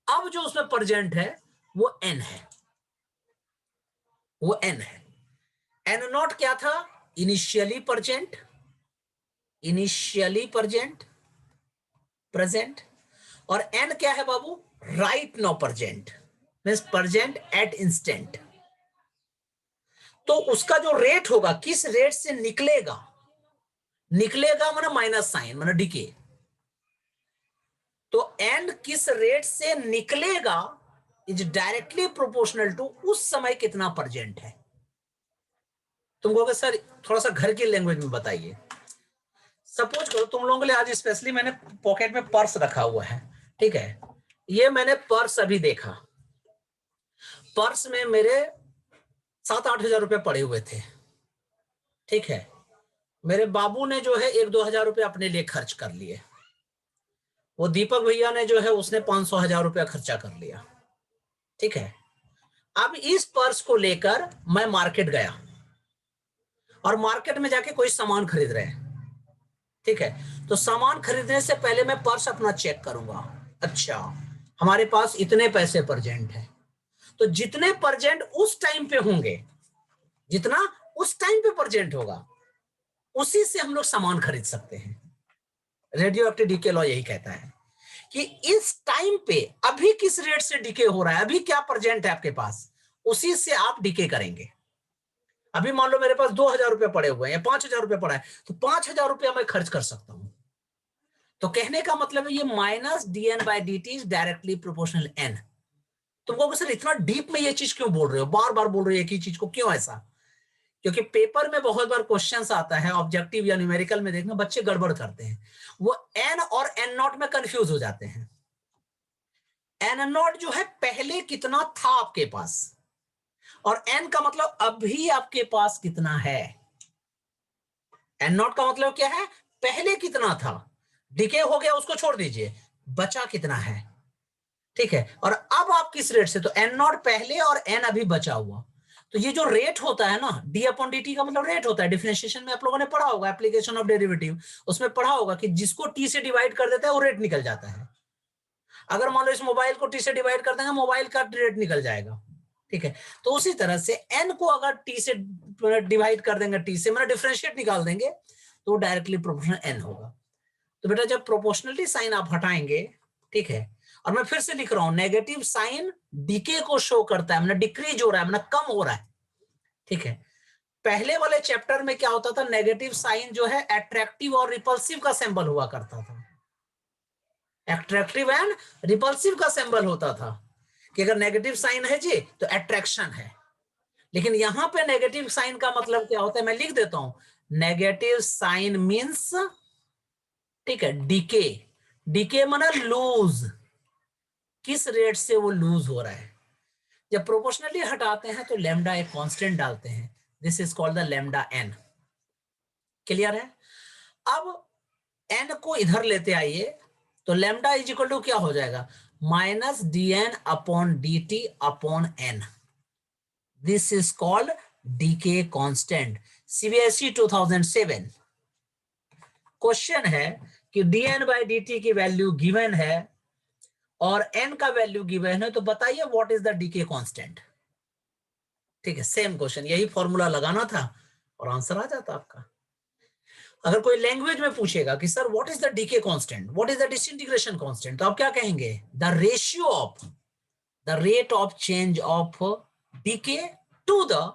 अब जो उसमें प्रेजेंट है वो एन है, वो एन है। एन नॉट क्या था, इनिशियली प्रेजेंट, इनिशियली प्रेजेंट। और एन क्या है बाबू, right now present, means present at instant. तो उसका जो रेट होगा, किस रेट से निकलेगा, निकलेगा माना माइनस साइन, माना डीके। तो एन किस रेट से निकलेगा इज डायरेक्टली प्रोपोर्शनल टू उस समय कितना प्रेजेंट है। तुम कहोगे सर थोड़ा सा घर की लैंग्वेज में बताइए। सपोज करो तुम लोगों के लिए आज स्पेशली मैंने पॉकेट में पर्स रखा हुआ है, ठीक है, ये मैंने पर्स अभी देखा, पर्स में मेरे 7-8 हजार रुपए पड़े हुए थे, ठीक है। मेरे बाबू ने जो है 1-2 हजार रुपए अपने लिए खर्च कर लिए, वो दीपक भैया ने जो है उसने 500 हजार रुपया खर्चा कर लिया, ठीक है। अब इस पर्स को लेकर मैं मार्केट गया और मार्केट में जाके कोई सामान खरीद रहे हैं, ठीक है। तो सामान खरीदने से पहले मैं पर्स अपना चेक करूंगा, अच्छा हमारे पास इतने पैसे प्रेजेंट है, तो जितने प्रेजेंट उस टाइम पे होंगे, जितना उस टाइम पे प्रेजेंट होगा, उसी से हम लोग सामान खरीद सकते हैं। रेडियो एक्टिव डीके लॉ यही कहता है कि इस टाइम पे अभी किस रेट से डीके हो रहा है, अभी क्या प्रेजेंट है आपके पास, उसी से आप डीके करेंगे। अभी मान लो मेरे पास 2,000 रुपए पड़े हुए हैं या 5,000 रुपए पड़ा है, तो 5,000 रुपया मैं खर्च कर सकता हूं। तो कहने का मतलब है ये minus dn by dt is directly proportional n। तुम कहोगे सर इतना डीप में ये चीज क्यों बोल रहे हो, बार बार बोल रहे हो एक ही चीज को, क्यों ऐसा? क्योंकि पेपर में बहुत बार क्वेश्चंस आता है ऑब्जेक्टिव या न्यूमेरिकल में, देखना बच्चे गड़बड़ करते हैं, वो n और n नॉट में कंफ्यूज हो जाते हैं। n नॉट जो है पहले कितना था आपके पास, और n का मतलब अभी आपके पास कितना है। n नॉट का मतलब क्या है, पहले कितना था, डिके हो गया उसको छोड़ दीजिए, बचा कितना है, ठीक है। और अब आप किस रेट से, तो n नॉट पहले और n अभी बचा हुआ। तो ये जो रेट होता है ना, d अपॉन dt का मतलब रेट होता है। डिफरेंशिएशन में आप लोगों ने पढ़ा होगा, एप्लीकेशन ऑफ डेरिवेटिव, उसमें पढ़ा होगा कि जिसको t से डिवाइड कर देता है वो रेट निकल जाता है। अगर मान लो इस मोबाइल को t से डिवाइड कर देंगे, मोबाइल का रेट निकल जाएगा, ठीक है। तो उसी तरह से n को अगर t से डिवाइड कर देंगे, t से मतलब डिफरेंशिएट निकाल देंगे, तो डायरेक्टली प्रोपोर्शनल n होगा। तो बेटा जब प्रोपोर्शनलिटी साइन आप हटाएंगे, ठीक है, और मैं फिर से लिख रहा हूं, नेगेटिव साइन डीके को शो करता है, मतलब डिक्रीज हो रहा है, मतलब कम हो रहा है, ठीक है। पहले वाले चैप्टर में क्या होता था, नेगेटिव साइन जो है अट्रैक्टिव और रिपल्सिव का सिंबल हुआ करता था, अट्रैक्टिव एंड रिपल्सिव का सिंबल होता था कि अगर नेगेटिव साइन है जी तो अट्रैक्शन है। लेकिन यहां पे नेगेटिव साइन का मतलब क्या होता है, मैं लिख देता हूं, नेगेटिव साइन मीन्स, ठीक है, डीके, डीके माना लूज, किस रेट से वो लूज हो रहा है। जब प्रोपोर्शनली हटाते हैं तो लैम्डा एक कांस्टेंट डालते हैं, this is called the lambda N. Clear है? अब एन को इधर लेते आइए, तो लैम्डा इज इक्वल टू क्या हो जाएगा, minus D N upon D T upon N, this is called decay constant. CBSE 2007 question है कि dn बाई dt की वैल्यू गिवन है और n का वैल्यू गिवन है, तो बताइए what is the decay constant. ठीक है, सेम क्वेश्चन, यही फॉर्मूला लगाना था और आंसर आ जाता आपका। अगर कोई लैंग्वेज में पूछेगा कि sir what is the decay constant, what is the disintegration constant, तो आप क्या कहेंगे, the ratio of the rate of change of decay to the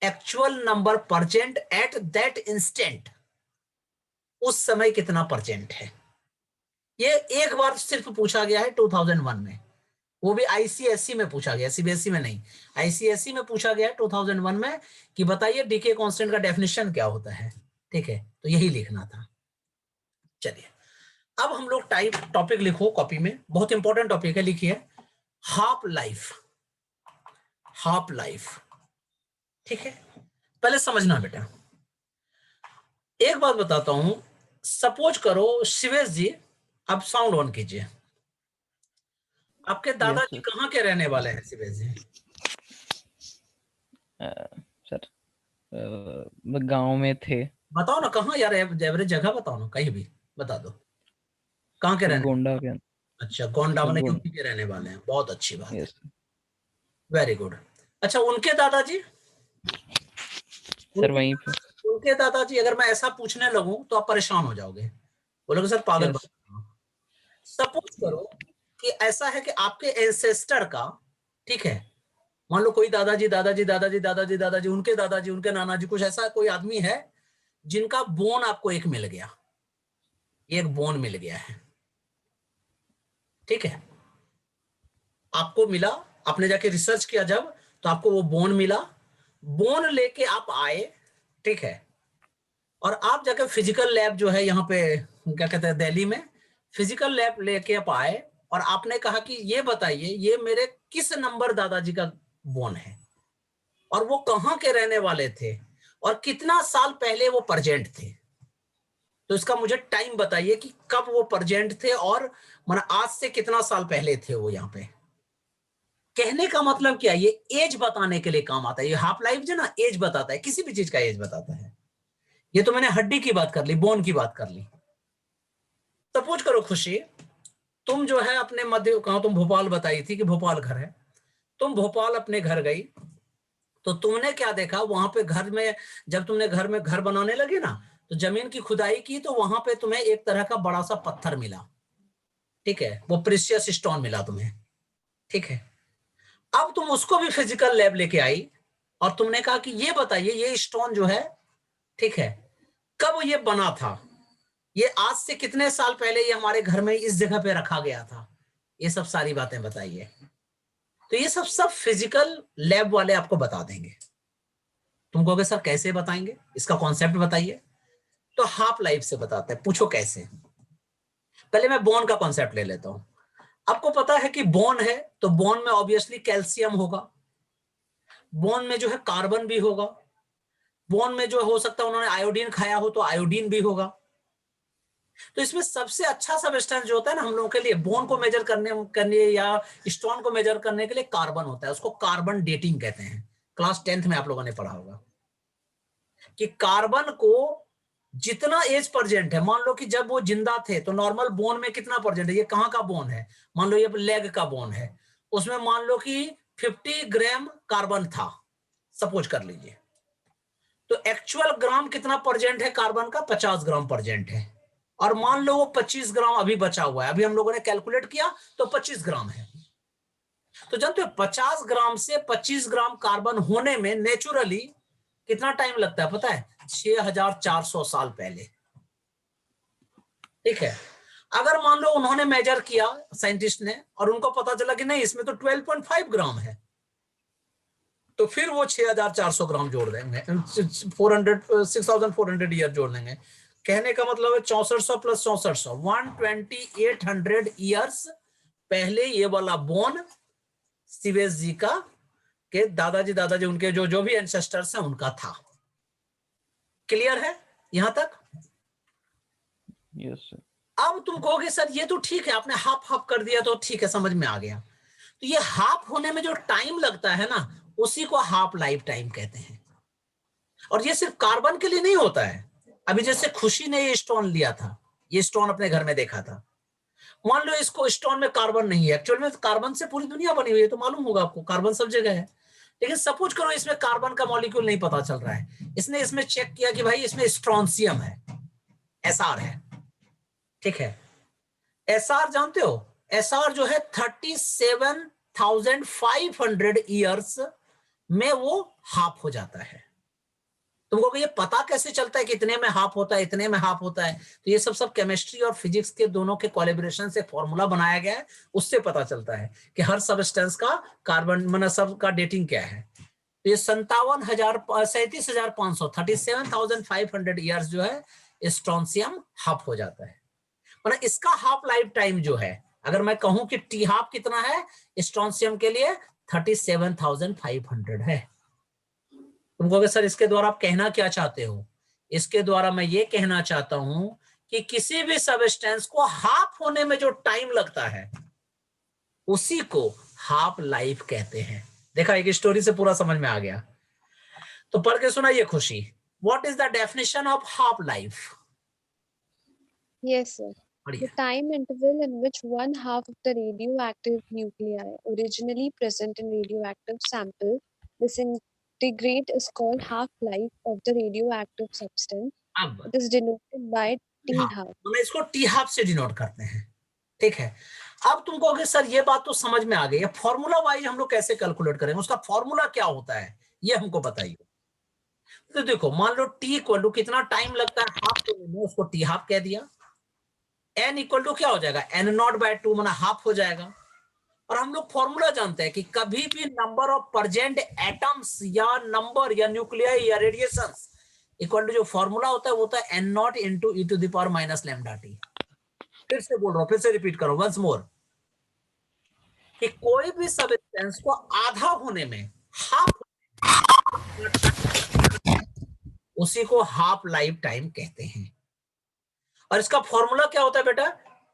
actual number percent at that instant, उस समय कितना परसेंट है। ये एक बार सिर्फ पूछा गया है 2001 में, वो भी आईसीएसई में पूछा गया, सीबीएसई में नहीं, आईसीएसई में पूछा गया 2001 में कि बताइए डीके कांस्टेंट का डेफिनेशन क्या होता है, ठीक है। तो यही लिखना था। चलिए अब हम लोग टॉपिक लिखो कॉपी में, बहुत इंपॉर्टेंट टॉपिक है, लिखिए हाफ लाइफ, हाफ लाइफ, ठीक है। पहले समझना बेटा, एक बात बताता हूं, सपोज करो शिवेश जी, आप साउंड ऑन कीजिए, आपके दादाजी कहाँ के रहने वाले हैं शिवेश जी? सर गांव में थे। बताओ ना कहाँ यार, एवरेज जगह बताओ ना, कहीं भी बता दो, कहाँ के रहने? गोंडा के। अच्छा, गोंडा में यूपी के रहने वाले हैं, बहुत अच्छी बात है, वेरी गुड। अच्छा उनके दादाजी? सर वहीं पे। उनके दादाजी, अगर मैं ऐसा पूछने लगूं तो आप परेशान हो जाओगे, बोलोगे सर पागल। सपोज करो कि ऐसा है कि आपके एंसेस्टर का, ठीक है, मान लो कोई दादाजी दादाजी दादाजी दादाजी दादाजी उनके दादाजी उनके नाना जी, कुछ ऐसा कोई आदमी है जिनका बोन आपको एक मिल गया, एक बोन मिल गया है, ठीक है, आपको मिला, आपने जाके रिसर्च किया जब, तो आपको वो बोन मिला, बोन लेके आप आए, ठीक है, और आप जाके फिजिकल लैब जो है यहाँ पे क्या कहते हैं दिल्ली में, फिजिकल लैब लेके आप आए और आपने कहा कि ये बताइए ये मेरे किस नंबर दादाजी का बोन है और वो कहाँ के रहने वाले थे और कितना साल पहले वो प्रेजेंट थे, तो इसका मुझे टाइम बताइए कि कब वो प्रेजेंट थे और माना आज से कितना साल पहले थे वो यहाँ पे। कहने का मतलब क्या, ये एज बताने के लिए काम आता है, ये हाफ लाइफ जो ना एज बताता है, किसी भी चीज का एज बताता है। ये तो मैंने हड्डी की बात कर ली, बोन की बात कर ली। सपोज करो खुशी, तुम जो है अपने मध्य, कहा तुम भोपाल बताई थी कि भोपाल घर है, तुम भोपाल अपने घर गई, तो तुमने क्या देखा वहां पे घर में, जब तुमने घर में घर बनाने लगे ना, तो जमीन की खुदाई की तो वहां पे तुम्हें एक तरह का बड़ा सा पत्थर मिला, ठीक है, वो प्रीशियस स्टोन मिला तुम्हें, ठीक है। अब तुम उसको भी फिजिकल लैब लेके आई और तुमने कहा कि ये बताइए ये स्टोन जो है, ठीक है, कब ये बना था, ये आज से कितने साल पहले ये हमारे घर में इस जगह पे रखा गया था, ये सब सारी बातें बताइए। तो ये सब फिजिकल लैब वाले आपको बता देंगे। तुम कहोगे सर कैसे बताएंगे, इसका कॉन्सेप्ट बताइए। तो हाफ लाइफ से बताते हैं, पूछो कैसे। पहले मैं बोन का कॉन्सेप्ट ले लेता हूं। आपको पता है कि बोन है तो बोन में ऑब्वियसली कैल्शियम होगा, बोन में जो है कार्बन भी होगा, बोन में जो हो सकता है उन्होंने आयोडीन खाया हो तो आयोडीन भी होगा। तो इसमें सबसे अच्छा सब्सटेंस जो होता है ना हम लोगों के लिए बोन को मेजर करने या स्टोन को मेजर करने के लिए कार्बन होता है, उसको कार्बन डेटिंग कहते हैं। क्लास 10th में आप लोगों ने पढ़ा होगा कि कार्बन को जितना एज परसेंट है, मान लो कि जब वो जिंदा थे तो नॉर्मल बोन में कितना परसेंट है, ये कहाँ का बोन है, मान लो ये लेग का बोन है, उसमें मान लो कि 50 ग्राम कार्बन था, सपोज कर लीजिए। तो एक्चुअल ग्राम कितना परसेंट है कार्बन का, 50 ग्राम परसेंट है। और मान लो वो 25 ग्राम अभी बचा हुआ है, अभी हम लोगों ने कैलकुलेट किया तो 25 ग्राम है। तो जानते हो 50 ग्राम से 25 ग्राम कार्बन होने में नेचुरली कितना टाइम लगता है पता है, 6400 साल पहले, ठीक है। अगर मान लो उन्होंने मेजर किया साइंटिस्ट ने और उनको पता चला कि नहीं इसमें तो 12.5 ग्राम है, तो फिर वो 6400 ग्राम जोड़ देंगे, 6400 ईयर जोड़ देंगे। कहने का मतलब है 6400 प्लस 6400 1800 ईयर्स पहले ये वाला बोन सीवेज जी का के दादाजी उनके जो भी एंसेस्टर्स हैं उनका था। क्लियर है यहां तक? Yes sir. अब तुम कहोगे सर ये तो ठीक है, आपने हाफ हाफ कर दिया तो ठीक है, समझ में आ गया। तो ये हाफ होने में जो टाइम लगता है ना उसी को हाफ लाइफ टाइम कहते हैं। और ये सिर्फ कार्बन के लिए नहीं होता है। अभी जैसे खुशी ने ये स्टोन लिया था, ये स्टोन अपने घर में देखा था, मान लो इसको स्टोन में कार्बन नहीं है, एक्चुअल में कार्बन से पूरी दुनिया बनी हुई है, तो मालूम होगा आपको कार्बन सब जगह है। लेकिन सपोज करो इसमें कार्बन का मॉलिक्यूल नहीं पता चल रहा है, इसने इसमें चेक किया कि भाई इसमें स्ट्रोंसियम है, एसआर है, ठीक है। एसआर जानते हो, एसआर जो है 37,500 ईयर्स में वो हाफ हो जाता है। तुमको ये पता कैसे चलता है कि इतने में हाफ होता है, इतने में हाफ होता है? तो ये सब केमिस्ट्री और फिजिक्स के दोनों के कोलैबोरेशन से फॉर्मूला बनाया गया है, उससे पता चलता है कि हर सबस्टेंस का कार्बन मतलब सब का डेटिंग क्या है। तो ये 37,500 37,500 ईयर्स जो है स्ट्रोंसियम हाफ हो जाता है। मतलब इसका हाफ लाइफ टाइम जो है, अगर मैं कहूं कि टी हाफ कितना है स्ट्रोंसियम के लिए, 37,500 है। तुम कहोगे सर इसके द्वारा आप कहना क्या चाहते हो? इसके द्वारा मैं ये कहना चाहता हूं कि किसी भी सबस्टेंस को हाफ होने में जो टाइम लगता है उसी को हाफ लाइफ कहते हैं। देखा, एक स्टोरी से पूरा समझ में आ गया। तो पढ़ के सुनाइए Khushi, what is the definition of half life? Yes, sir. The time interval in which one half of the radioactive nuclei originally present in radioactive sample disintegrate is called half-life of the radioactive substance. अब It is denoted by T half. हम इसको T half से denote करते हैं, ठीक है। अब तुम कहोगे सर ये बात तो समझ में आ गई है, फॉर्मूला वाइज हम लोग कैसे कैलकुलेट करेंगे, उसका फॉर्मूला क्या होता है ये हमको बताइए। तो देखो मान लो टी इक्वल टू कितना टाइम लगता है हाफ होने में, उसको टी हाफ कह दिया। एन इक्वल टू क्या हो जाएगा, एन नॉट बाय 2 माना हाफ हो जाएगा। और हम लोग फॉर्मूला जानते हैं कि कभी भी नंबर ऑफ प्रेजेंट एटम्स या नंबर या न्यूक्लियाई या रेडिएशंस इक्वल टू जो फॉर्मूला होता है वो होता है N not into E to the power minus lambda T. फिर से बोल रहा हूं, फिर से रिपीट करो वंस मोर, कि कोई भी सब्सटेंस को आधा होने में हाफ उसी को हाफ लाइफ टाइम कहते हैं। और इसका फॉर्मूला क्या होता है बेटा,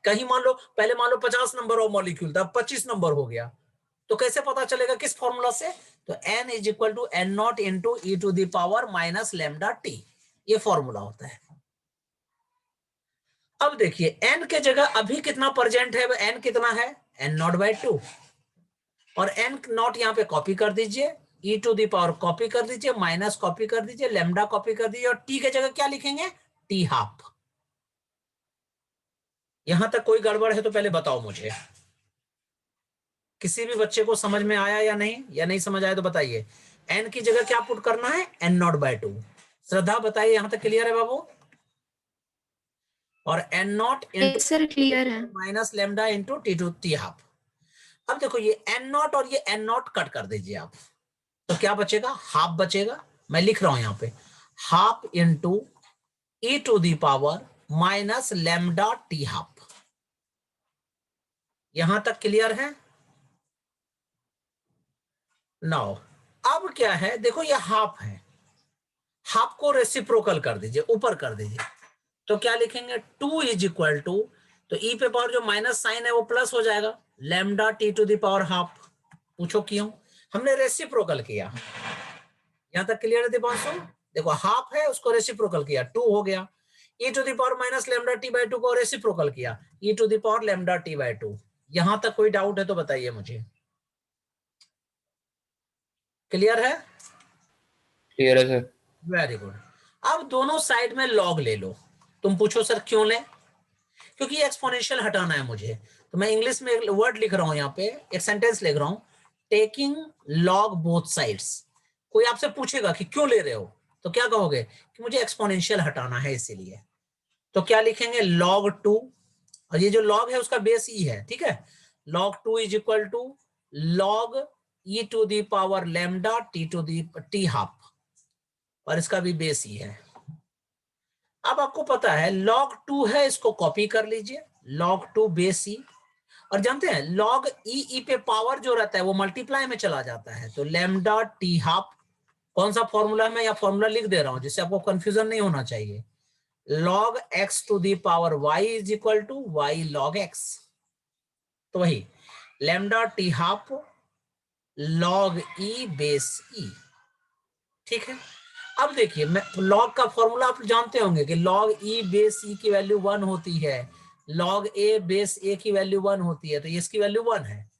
कहीं मान लो पहले मान लो 50 नंबर ऑफ मॉलिक्यूल था, 25 नंबर हो गया, तो कैसे पता चलेगा, किस फॉर्मूला से? तो n is equal to N not into E to the power minus lambda T, ये फॉर्मूला होता है। अब देखिए n के जगह अभी कितना प्रेजेंट है, n कितना है, n नॉट बाय 2, और n नॉट यहाँ पे कॉपी कर दीजिए, ई टू द पावर कॉपी कर दीजिए, माइनस कॉपी कर दीजिए, लैम्डा कॉपी कर दीजिए, और t के जगह क्या लिखेंगे, टी हाफ। यहां तक कोई गड़बड़ है तो पहले बताओ मुझे, किसी भी बच्चे को समझ में आया या नहीं, या नहीं समझ आया तो बताइए। n की जगह क्या पुट करना है, n0/2। श्रद्धा बताइए, यहां तक क्लियर है बाबू? और n0 इंटू सर क्लियर है। Minus lambda into t²। अब देखो ये n0 और ये n0 कट कर दीजिए आप, तो क्या बचेगा, हाफ बचेगा। मैं लिख रहा हूं यहां पे, half into e⁻ minus lambda t²। यहां तक क्लियर है? नाउ अब क्या है, देखो ये हाफ है, हाफ को रेसिप्रोकल कर दीजिए, ऊपर कर दीजिए, तो क्या लिखेंगे, 2 इज इक्वल टू, तो ई पे पावर जो माइनस साइन है वो प्लस हो जाएगा, लेमडा t²। पूछो क्यों, हमने रेसिप्रोकल किया। यहां तक क्लियर है दीपांशु? देखो हाफ है, उसको रेसिप्रोकल किया, 2 हो गया, e⁻ माइनस लेमडा t/2 को रेसिप्रोकल किया, e⁻ लेमडा t/2। यहां तक कोई डाउट है तो बताइए मुझे। क्लियर है? क्लियर है सर। Very good. अब दोनों साइड में लॉग ले लो। तुम पूछो सर क्यों ले, क्योंकि एक्सपोनेंशियल हटाना है मुझे, तो मैं इंग्लिश में एक वर्ड लिख रहा हूं, यहाँ पे एक सेंटेंस लिख रहा हूं, टेकिंग लॉग बोथ साइड्स। कोई आपसे पूछेगा कि क्यों ले रहे हो, तो क्या कहोगे कि मुझे एक्सपोनेंशियल हटाना है इसीलिए। तो क्या लिखेंगे, log 2, और ये जो log है उसका बेस e है, ठीक है, log 2 is equal to log e⁻ lambda t², और इसका भी बेस e है। अब आपको पता है log 2 है, इसको कॉपी कर लीजिए, log 2 बेस e, और जानते हैं log e पे पावर जो रहता है वो मल्टीप्लाई में चला जाता है, तो लेमडा t²। कौन सा फॉर्मूला है, मैं यह फॉर्मूला लिख दे रहा हूं जिससे आपको कंफ्यूजन नहीं होना चाहिए, log x⁻y is equal to y log x। तो वही lambda t½ log e base e, ठीक है। अब देखिए, मैं log का फॉर्मूला आप जानते होंगे कि log e बेस e की वैल्यू 1 होती है, log a बेस a की वैल्यू 1 होती है, तो ये इसकी वैल्यू 1 है,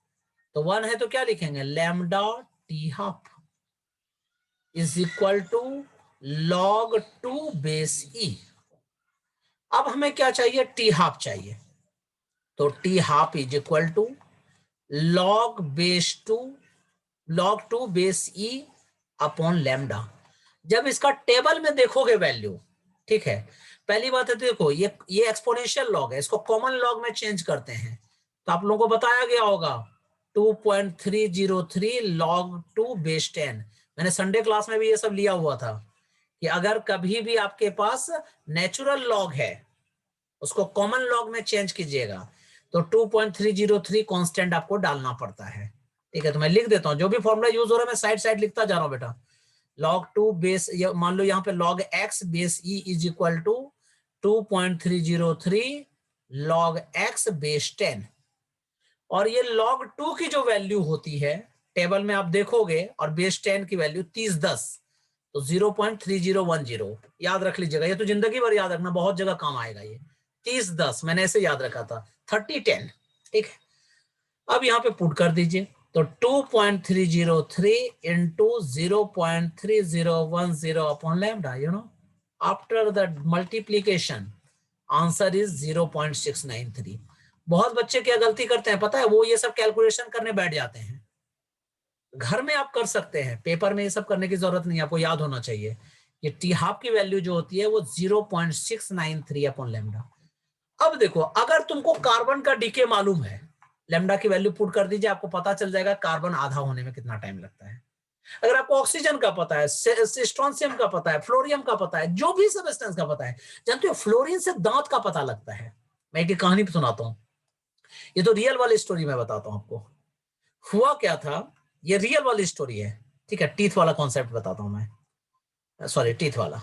तो 1 है तो क्या लिखेंगे, lambda t½ is equal to log 2 base e। अब हमें क्या चाहिए, t½ चाहिए, तो t½ is equal to log 2 base e upon lambda. जब इसका टेबल में देखोगे वैल्यू, ठीक है, पहली बात है देखो ये एक्सपोनेंशियल लॉग है, इसको कॉमन लॉग में चेंज करते हैं, तो आप लोगों को बताया गया होगा 2.303 log 2 बेस 10। मैंने संडे क्लास में भी ये सब लिया हुआ था कि अगर कभी भी आपके पास नेचुरल लॉग है उसको कॉमन लॉग में चेंज कीजिएगा, तो 2.303 कांस्टेंट आपको डालना पड़ता है, ठीक है। तो मैं लिख देता हूं, जो भी फॉर्मूला यूज हो रहा है मैं साइड साइड लिखता जा रहा हूं बेटा। log 2 बेस, मान लो यहाँ पे log x base e is equal to 2.303 log x base 10, और ये log 2 की जो वैल्यू होती है टेबल में आप देखोगे, और बेस 10 की वैल्यू 3010, तो 0.3010 याद रख लीजिएगा, ये तो जिंदगी भर याद रखना, बहुत जगह काम आएगा ये 3010, मैंने ऐसे याद रखा था 3010, ठीक है। अब यहाँ पे पुट कर दीजिए, तो 2.303 into 0.3010 upon lambda, you know, after the multiplication answer is 0.693। बहुत बच्चे क्या गलती करते हैं पता है, वो ये सब कैलकुलेशन करने बैठ जाते हैं। घर में आप कर सकते हैं, पेपर में ये सब करने की जरूरत नहीं, आपको याद होना चाहिए ये t½ की वैल्यू जो होती है वो 0.693 अपॉन लैम्डा। अब देखो, अगर तुमको कार्बन का डीके मालूम है, लैम्डा की वैल्यू पुट कर दीजिए, आपको पता चल जाएगा कार्बन आधा होने में कितना टाइम लगता है। अगर आपको ऑक्सीजन का पता है, स्ट्रोंशियम का पता है, फ्लोरियम का पता है, जो भी सबस्टेंस का पता है, जानते हो फ्लोरीन से दांत का पता लगता है। मैं एक कहानी सुनाता हूँ, ये तो रियल वाली स्टोरी मैं बताता हूँ आपको। हुआ क्या था, ये रियल वाली स्टोरी है, ठीक है, टीथ वाला कॉन्सेप्ट बताता हूँ मैं, सॉरी टीथ वाला।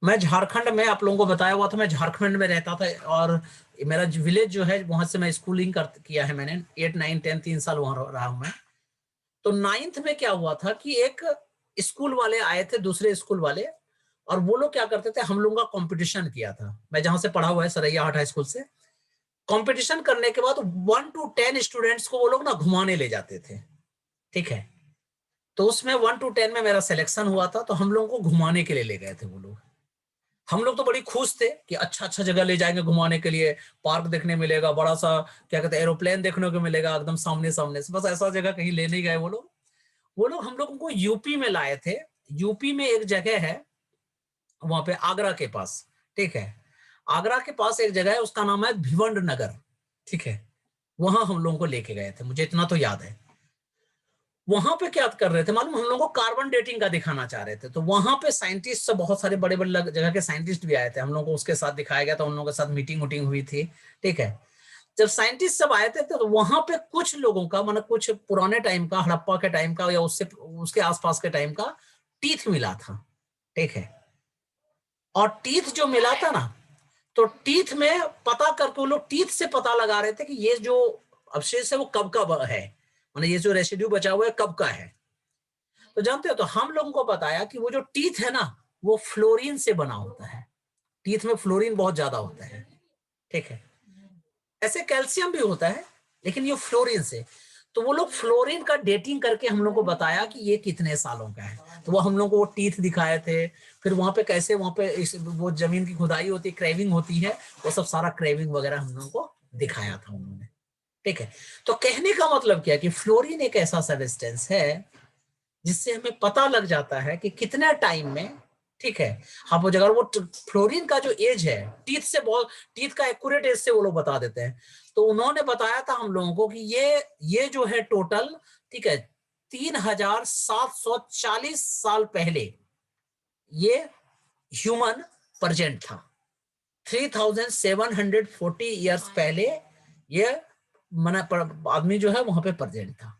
मैं झारखंड में, आप लोगों को बताया हुआ था, मैं झारखंड में रहता था, और मेरा विलेज जो है वहां से मैं स्कूलिंग किया है मैंने, 8, 9, 10 3 साल वहां रहा हूं मैं। तो 9th में क्या हुआ था कि एक स्कूल वाले आए थे, दूसरे स्कूल वाले, और वो लोग क्या करते थे, हम लोगों का कंपटीशन किया था, मैं जहां से पढ़ा हुआ है सरैया हाट हाई स्कूल से। कंपटीशन करने के बाद 1 to 10 स्टूडेंट्स को वो लोग ना घुमाने ले जाते थे, ठीक है। तो उसमें 1 to 10 में मेरा सिलेक्शन हुआ था, तो हम लोगों को घुमाने के लिए ले गए थे वो लोग। हम लोग तो बड़ी खुश थे कि अच्छा अच्छा जगह ले जाएंगे घुमाने के लिए, पार्क देखने मिलेगा, बड़ा सा क्या कहते हैं एरोप्लेन देखने को मिलेगा एकदम सामने सामने से। बस ऐसा जगह कहीं ले नहीं गए वो लोग। वो लोग हम लोगों को यूपी में लाए थे। यूपी में एक जगह है वहां पे आगरा के पास, ठीक है, आगरा के पास एक जगह है उसका नाम है भिवंड नगर, ठीक है, वहां हम लोगों को लेके गए थे, मुझे इतना तो याद है। वहां पे क्या कर रहे थे मालूम, हम लोगों को कार्बन डेटिंग का दिखाना चाह रहे थे। तो वहां पे साइंटिस्ट सब, बहुत सारे बड़े बड़े जगह के साइंटिस्ट भी आए थे, हम लोगों को उसके साथ दिखाया गया था, उन लोगों के साथ मीटिंग वूटिंग हुई थी, ठीक है। जब साइंटिस्ट सब आए थे तो वहां पे कुछ लोगों का, मतलब कुछ पुराने टाइम का, हड़प्पा के टाइम का या उससे उसके आसपास के टाइम का टीथ मिला था, ठीक है। और टीथ जो मिला था ना, तो टीथ में पता करके वो लोग टीथ से पता लगा रहे थे कि ये जो अवशेष है वो कब का है, मतलब ये जो रेसिड्यू बचा हुआ है कब का है। तो जानते हो, तो हम लोगों को बताया कि वो जो टीथ है ना वो फ्लोरीन से बना होता है, टीथ में फ्लोरीन बहुत ज्यादा होता है, ठीक है। ऐसे कैल्शियम भी होता है लेकिन ये फ्लोरीन से। तो वो लोग फ्लोरीन का डेटिंग करके हम लोग को बताया कि ये कितने सालों का है। तो वो हम लोग को वो टीथ दिखाए थे। फिर वहां पे कैसे वहां पे वो जमीन की खुदाई होती है, क्रेविंग होती है, वो सब सारा क्रेविंग वगैरह हम लोगों को दिखाया था उन्होंने, ठीक है। तो कहने का मतलब क्या है कि फ्लोरीन एक ऐसा सब्सटेंस है जिससे हमें पता लग जाता है कि कितने टाइम में, ठीक है। अब अगर वो फ्लोरीन का जो एज है टीथ से बहुत, टीथ का एक्यूरेट एज से वो लोग बता देते हैं। तो उन्होंने बताया था हम लोगों को कि ये जो है टोटल, ठीक है, 3740 साल पहले ये ह्यूमन प्रेजेंट था। 3740 ईयर्स पहले ये आदमी जो है वहां पे प्रेजेंट था।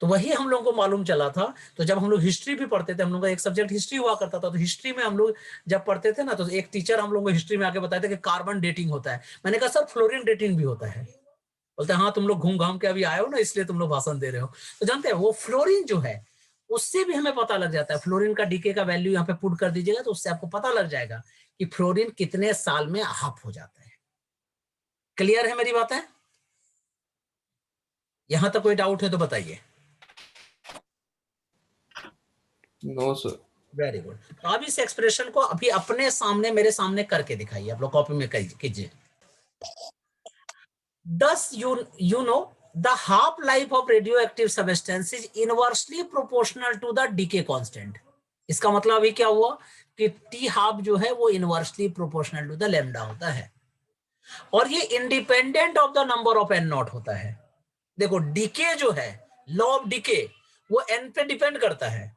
तो वही हम लोगों को मालूम चला था। तो जब हम लोग हिस्ट्री भी पढ़ते थे, हम लोग का एक सब्जेक्ट हिस्ट्री हुआ करता था, तो हिस्ट्री में हम लोग जब पढ़ते थे ना, तो एक टीचर हम लोग को हिस्ट्री में आके बताते थे कि कार्बन डेटिंग होता है। मैंने कहा सर फ्लोरीन डेटिंग भी होता है। बोलते हाँ तुम लोग घूम घाम के अभी आए हो ना, इसलिए तुम लोग भाषण दे रहे हो। तो जानते हैं वो फ्लोरीन जो है उससे भी हमें पता लग जाता है। फ्लोरीन का डीके का वैल्यू यहाँ पे पुट कर दीजिएगा तो उससे आपको पता लग जाएगा कि फ्लोरीन कितने साल में हाफ हो जाता है। क्लियर है मेरी बातें? यहां तक कोई डाउट है तो बताइए। No sir. Very good. तो अब इस एक्सप्रेशन को अभी अपने सामने, मेरे सामने करके दिखाइए, आप लोग कॉपी में कीजिए। Thus you know the half life of radioactive substance is inversely proportional to the decay constant। इसका मतलब अभी क्या हुआ कि टी हाफ जो है वो inversely proportional to the lambda होता है, और ये independent of the number of N naught होता है। देखो डीके जो है, लॉ ऑफ डीके, वो एन पे डिपेंड करता है,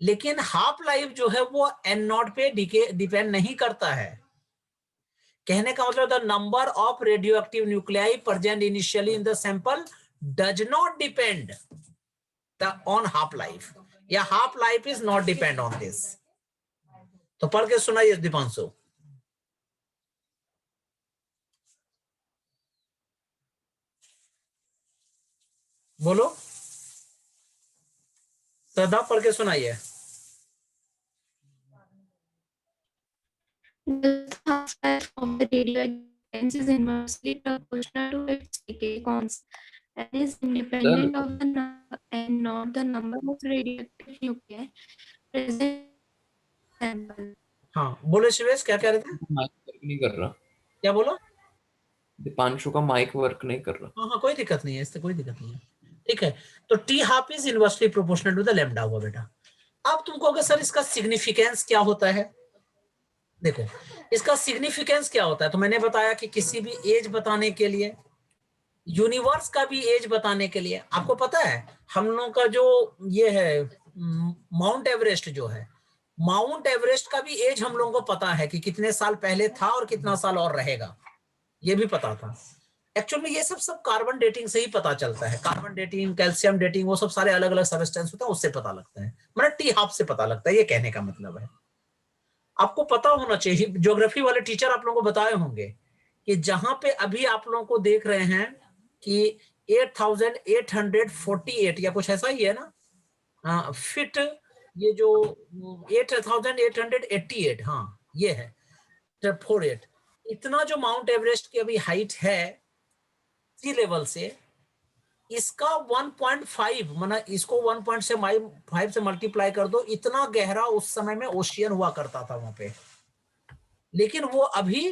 लेकिन हाफ लाइफ जो है वो एन नॉट पे डिपेंड नहीं करता है। कहने का मतलब the number of radioactive nuclei present initially in the sample does not depend on half life, या half life is not depend on this. तो पढ़ के सुनाइए दीपांशु। बोलो श्रद्धा, पढ़ के सुनाइए। The half-life of the radioactive is inversely proportional to its decay constant and is independent of the and not the number of radioactive nuclei present in the sample. हाँ बोले शिवेश, क्या कह रहे थे? माइक वर्क नहीं कर रहा। क्या बोलो? दीपांशु का माइक वर्क नहीं कर रहा। हाँ हाँ कोई दिक्कत नहीं है, इससे कोई दिक्कत नहीं है, ठीक है। तो T half is inversely proportional to the lambda हुआ बेटा। अब तुमको अगर सर इसका सिग्निफिकेंस क्या होता है, देखो इसका सिग्निफिकेंस क्या होता है। तो मैंने बताया कि किसी भी एज बताने के लिए, यूनिवर्स का भी एज बताने के लिए, आपको पता है हम लोगों का जो ये है माउंट एवरेस्ट जो है, माउंट एवरेस्ट का भी एज हम लोगों को पता है कि कितने साल पहले था और कितना साल और रहेगा, ये भी पता था। एक्चुअल में ये सब कार्बन डेटिंग से ही पता चलता है। कार्बन डेटिंग, कैल्शियम डेटिंग, वो सब सारे अलग अलग सब्सटेंस होता है, उससे पता लगता है, मतलब टी हाफ से पता लगता है, ये कहने का मतलब है। आपको पता होना चाहिए, ज्योग्राफी वाले टीचर आप लोगों को बताए होंगे कि जहां पे अभी आप लोगों को देख रहे हैं कि 8848 या कुछ ऐसा ही है ना फिट, ये जो 8888, हाँ ये है 48, इतना जो माउंट एवरेस्ट की अभी हाइट है सी लेवल से, इसका 1.5 माना इसको 1.5 से मल्टीप्लाई कर दो, इतना गहरा उस समय में ओशियन हुआ करता था वहां पे। लेकिन वो अभी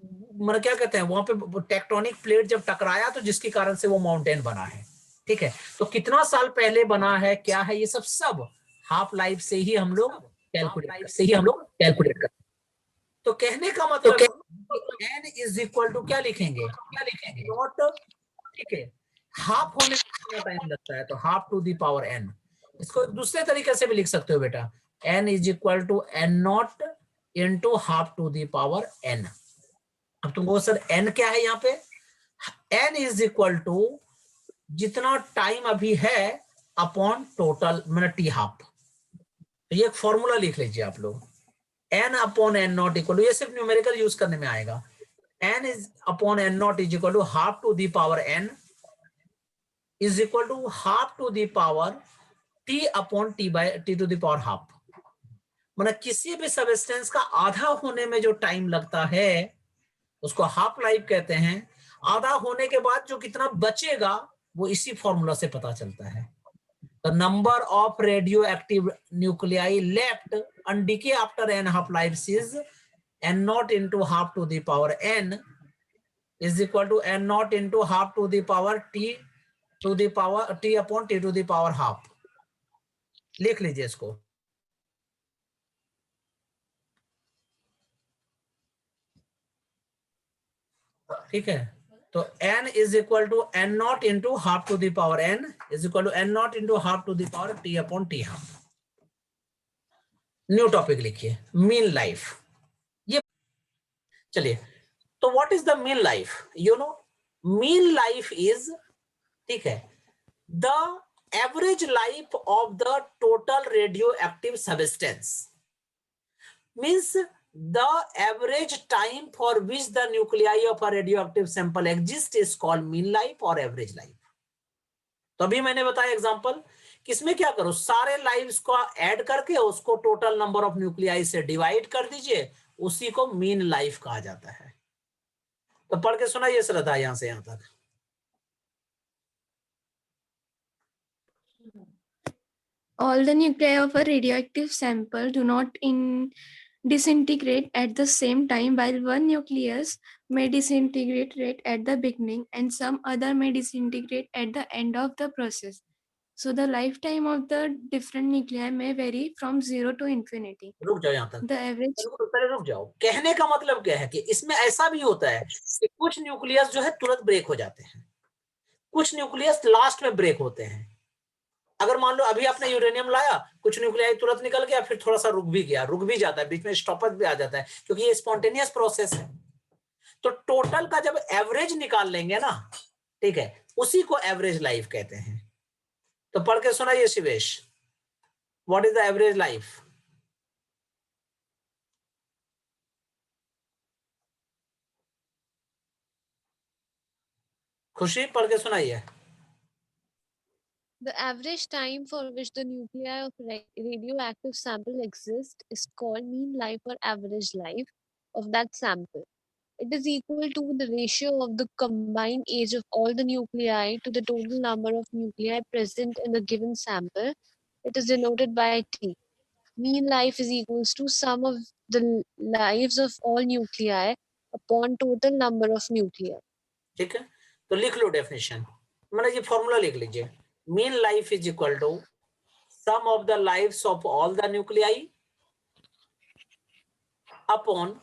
मतलब क्या कहते हैं वहां पे टेक्टोनिक प्लेट जब टकराया तो जिसके कारण से वो माउंटेन बना है। ठीक है, तो कितना साल पहले बना है, क्या है, ये सब हाफ लाइफ से ही हम लोग कैलकुलेट करते। तो कहने का मतलब n इज इक्वल टू क्या लिखेंगे, नॉट, ठीक है, हाफ होने में कितना टाइम लगता है, तो half to the power n। इसको दूसरे तरीके से भी लिख सकते हो बेटा, n is equal to n not into half to the power n। अब तुमको सर n क्या है यहाँ पे, n इज इक्वल टू जितना टाइम अभी है अपॉन टोटल मतलब टी हाफ। तो ये एक फॉर्मूला लिख लीजिए आप लोग, n upon n naught equal to, ये सिर्फ न्यूमेरिकल यूज करने में आएगा, n is upon n naught is equal to half to the power n is equal to half to the power t upon t by t to the power half. मतलब किसी भी substance का आधा होने में जो टाइम लगता है उसको हाफ लाइफ कहते हैं। आधा होने के बाद जो कितना बचेगा वो इसी फॉर्मूला से पता चलता है। The number of radioactive nuclei left on decay after n half lives is n naught into half to the power n is equal to n naught into half to the power t to the power t upon t to the power half। लिख लीजिए इसको। ठीक है, तो n is equal to n not into half to the power n is equal to n not into half to the power t upon t half. New topic लिखिए, mean life. ये चलिए, तो what is the mean life, you know mean life is, ठीक है, the average life of the total radio active substance, means the average time for which the nuclei of a radioactive sample exist is called mean life or average life। तो अभी मैंने बताया example, किसमें क्या करो, सारे लाइव्स को add करके उसको टोटल नंबर ऑफ न्यूक्लियाई से डिवाइड कर दीजिए, उसी को मीन लाइफ कहा जाता है। तो पढ़ के सुनाइए श्रद्धा यहां से यहां तक। All the nuclei of a radioactive sample do not disintegrate at the same time, while one nucleus may disintegrate at the beginning and some other may disintegrate at the end of the process. So the lifetime of the different nuclei may vary from 0 to infinity. रुक जाओ यहां तक, The average पहले रुक जाओ। कहने का मतलब क्या है कि इसमें ऐसा भी होता है कि कुछ न्यूक्लियस जो है तुरंत ब्रेक हो जाते हैं, कुछ न्यूक्लियस लास्ट में ब्रेक होते हैं। अगर मान लो अभी आपने यूरेनियम लाया, कुछ न्यूक्लियाई तुरंत निकल गया, फिर थोड़ा सा रुक भी गया, रुक भी जाता है, बीच में स्टॉपेज भी आ जाता है, क्योंकि ये स्पॉन्टेनियस प्रोसेस है। तो टोटल का जब एवरेज निकाल लेंगे ना, ठीक है, उसी को एवरेज लाइफ कहते हैं। तो पढ़ के सुनाइए Shivesh, what is the average life. खुशी पढ़ के सुनाइए। The average time for which the nuclei of radioactive sample exist is called mean life or average life of that sample. It is equal to the ratio of the combined age of all the nuclei to the total number of nuclei present in the given sample. It is denoted by T. Mean life is equals to sum of the lives of all nuclei upon total number of nuclei. ठीक है, तो लिख लो definition, मैंने ये formula लिख लीजिए, mean life is equal to sum of the lives of all the nuclei upon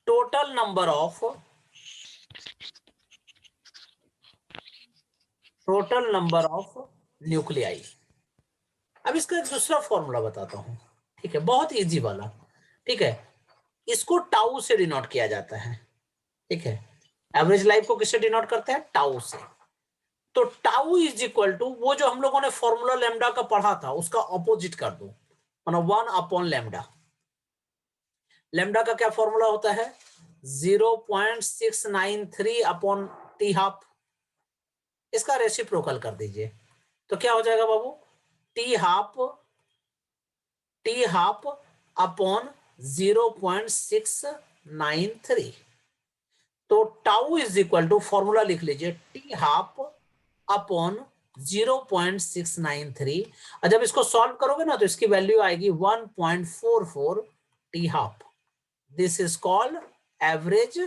total number of nuclei। अब इसका एक दूसरा फॉर्मूला बताता हूं, ठीक है, बहुत इजी वाला। ठीक है, इसको टाउ से डिनोट किया जाता है। ठीक है, एवरेज लाइफ को किससे डिनोट करते हैं, टाउ से। तो टाउ इज इक्वल टू वो जो हम लोगों ने फॉर्मूला लैम्डा का पढ़ा था उसका ऑपोजिट कर दो, मतलब 1 अपॉन लैम्डा। लैम्डा का क्या फॉर्मूला होता है, 0.693 अपॉन टी हाफ। इसका रेसिप्रोकल कर दीजिए तो क्या हो जाएगा बाबू, टी हाफ अपॉन 0.693। तो tau is equal to formula लिख लीजिए, टी हाफ अपॉन 0.693। और जब इसको सॉल्व करोगे ना तो इसकी वैल्यू आएगी 1.44 T half. This is called average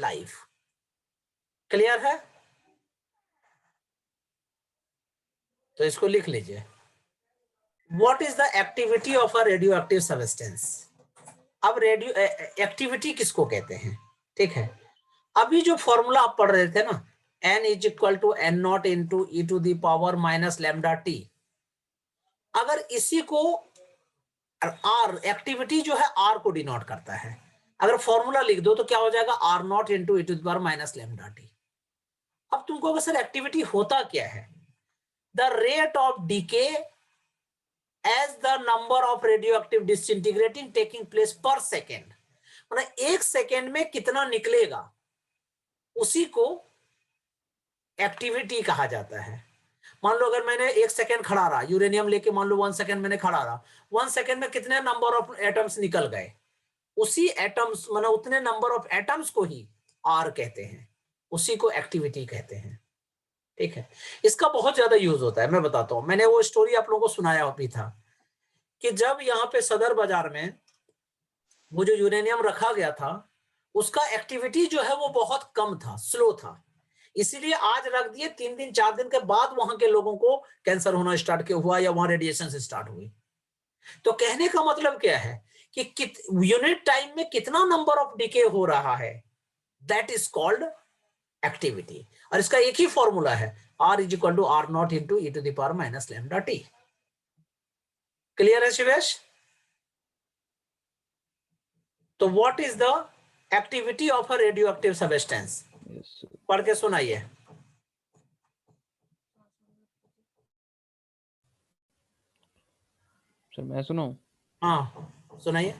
life. Clear है? तो इसको लिख लीजिए. What is the activity of a radioactive substance? अब रेडियो एक्टिविटी किसको कहते हैं? ठीक है, अभी जो फॉर्मूला आप पढ़ रहे थे ना, n is equal to n not into E to the power minus lambda T, अगर इसी को r एक्टिविटी जो है r को डिनोट करता है, अगर फॉर्मूला लिख दो तो क्या हो जाएगा, r naught into E to the power minus lambda T. अब तुमको अगर सर एक्टिविटी होता क्या है, the rate of decay as the number of radioactive disintegrating taking place per second, मतलब एक सेकेंड में कितना निकलेगा उसी को एक्टिविटी कहा जाता है. मान लो अगर मैंने 1 सेकेंड खड़ा रहा, यूरेनियम लेके मान लो 1 सेकेंड मैंने खड़ा रहा, 1 सेकेंड में कितने नंबर ऑफ एटम्स निकल गए, उसी एटम्स मतलब उतने नंबर ऑफ एटम्स को ही आर कहते हैं, उसी को एक्टिविटी कहते हैं. ठीक है, इसका बहुत ज्यादा यूज होता है. मैं बताता हूं, मैंने वो स्टोरी आप लोगों को सुनाया भी था कि जब यहाँ पे सदर बाजार में वो जो यूरेनियम रखा गया था, उसका एक्टिविटी जो है वो बहुत कम था, स्लो था, इसीलिए आज रख दिए, 3 दिन 4 दिन के बाद वहां के लोगों को कैंसर होना स्टार्ट हुआ या वहां रेडिएशन से स्टार्ट हुई. तो कहने का मतलब क्या है कि यूनिट टाइम में कितना नंबर ऑफ डिके हो रहा है, दैट इज कॉल्ड एक्टिविटी. और इसका एक ही फॉर्मूला है, R is equal to R naught into E to the power minus lambda T. Clear है शिवेश? तो what is the activity of a radioactive substance? पढ़ के सुनाइए. सर मैं सुनाऊं? हाँ सुनाइए.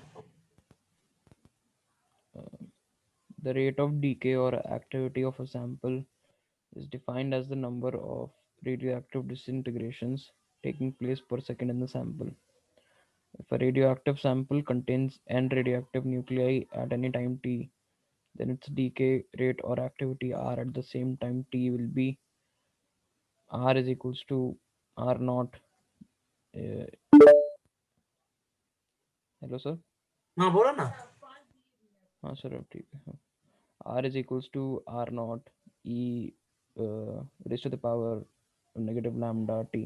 The rate of decay or activity of a sample is defined as the number of radioactive disintegrations taking place per second in the sample. If a radioactive sample contains n radioactive nuclei at any time t, then its decay rate or activity R at the same time t will be R is equals to R naught. Hello sir? हाँ बोलो ना. हाँ sir अब ठीक है. R is equals to R naught E raised to the power negative lambda t.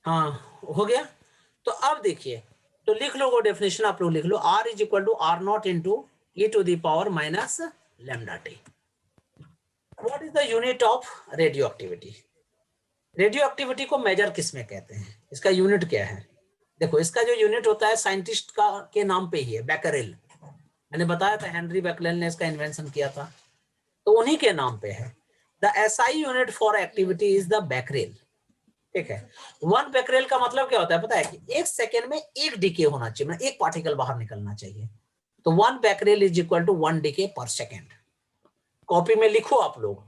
हाँ हो गया. तो अब देखिए, तो लिख लो वो डेफिनेशन आप लोग लिख लो, R is equal to R naught into E to the power minus lambda T. What is the unit of radio activity? Radio activity को मेजर किस में कहते हैं, इसका यूनिट क्या है? देखो इसका जो यूनिट होता है साइंटिस्ट का के नाम पे ही है, बैकरेल. मैंने बताया था हेनरी बैकरेल ने इसका इन्वेंशन किया था, तो उन्हीं के नाम पे है. The SI unit for activity is the Becquerel. ठीक है, 1 बैकरेल का मतलब क्या होता है पता है, कि 1 सेकेंड में 1 डीके होना चाहिए, मतलब 1 पार्टिकल बाहर निकलना चाहिए. तो 1 becquerel is equal to 1 decay per second. Copy में लिखो आप लोग,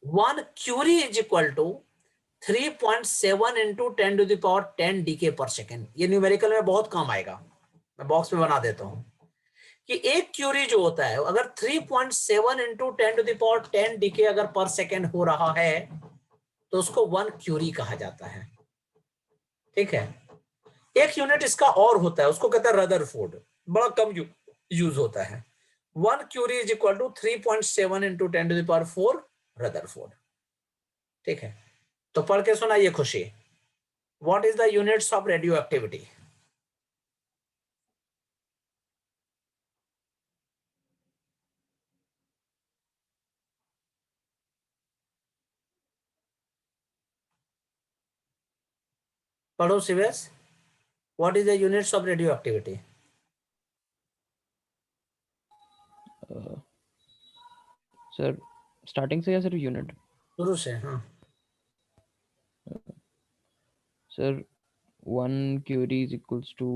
1 curie is equal to 3.7 into 10 to the power 10 decay per second. ये न्यूमेरिकल में बहुत काम आएगा, मैं बॉक्स में बना देता हूं कि एक क्यूरी जो होता है अगर 3.7 into 10 to the power 10 decay अगर पर सेकेंड हो रहा है तो उसको 1 क्यूरी कहा जाता है. ठीक है, एक यूनिट इसका और होता है, उसको कहता है रदरफोर्ड, बड़ा कम यूज होता है. 1 curie is equal to 3.7 into 10 to the power 4 Rutherford. ठीक है, तो पढ़ के सुनाइए Khushi. What is the units of radio activity? पढ़ो Shivesh. What is the units of radio activity? Sir starting से या सिर्फ यूनिट? शुरू से. हाँ sir 1 curie is equals to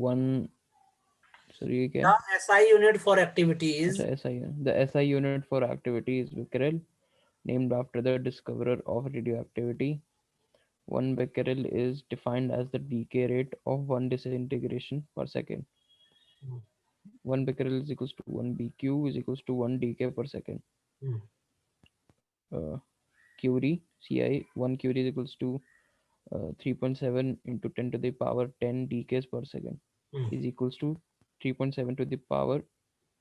1. Sir ये क्या है? The SI unit for activity is अच्छा SI. The SI unit for activity is becquerel, named after the discoverer of radioactivity. 1 becquerel is defined as the decay rate of 1 disintegration per second. 1 becquerel is equals to 1 BQ is equals to 1 decay per second. curie, Ci, 1 curie is equals to 3.7 into 10 to the power 10 decays per second is equals to 3.7 to the power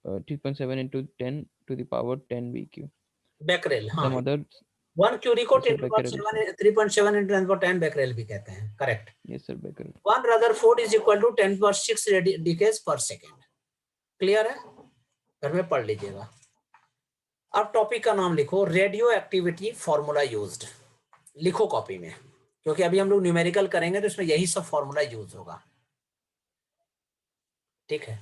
3.7 into 10 to the power 10 BQ. becquerel, Some हाँ, other 1 curie को yes, sir, becquerel, 3.7 into 10 power 10 becquerel भी कहते हैं, correct. yes sir, becquerel. 1 Rutherford is equal to 10 power 6 decays per second. Clear है? घर में पढ़ लीजिएगा. अब टॉपिक का नाम लिखो, रेडियो एक्टिविटी फॉर्मूला यूज्ड. लिखो कॉपी में, क्योंकि अभी हम लोग न्यूमेरिकल करेंगे तो इसमें यही सब फॉर्मूला यूज होगा. ठीक है.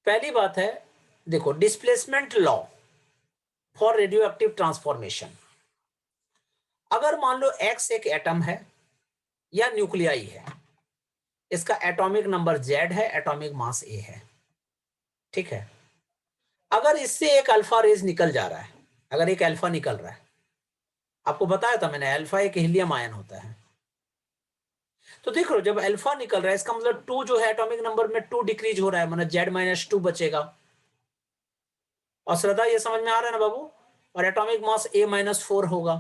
पहली बात है, देखो, displacement law for radio active transformation. अगर मान लो X एक एटम है या न्यूक्लियाई है, इसका एटॉमिक नंबर Z है, एटॉमिक मास A है. ठीक है. अगर इससे एक अल्फा रेज निकल जा रहा है, अगर एक अल्फा निकल रहा है, आपको बताया था मैंने, अल्फा एक हीलियम आयन होता है. तो देख लो, जब अल्फा निकल रहा है, इसका मतलब 2 जो है एटॉमिक नंबर में 2 डिक्रीज हो रहा है, मतलब Z-2 बचेगा. और श्रद्धा, ये समझ में आ रहा है ना बाबू? और एटॉमिक मास A-4 होगा.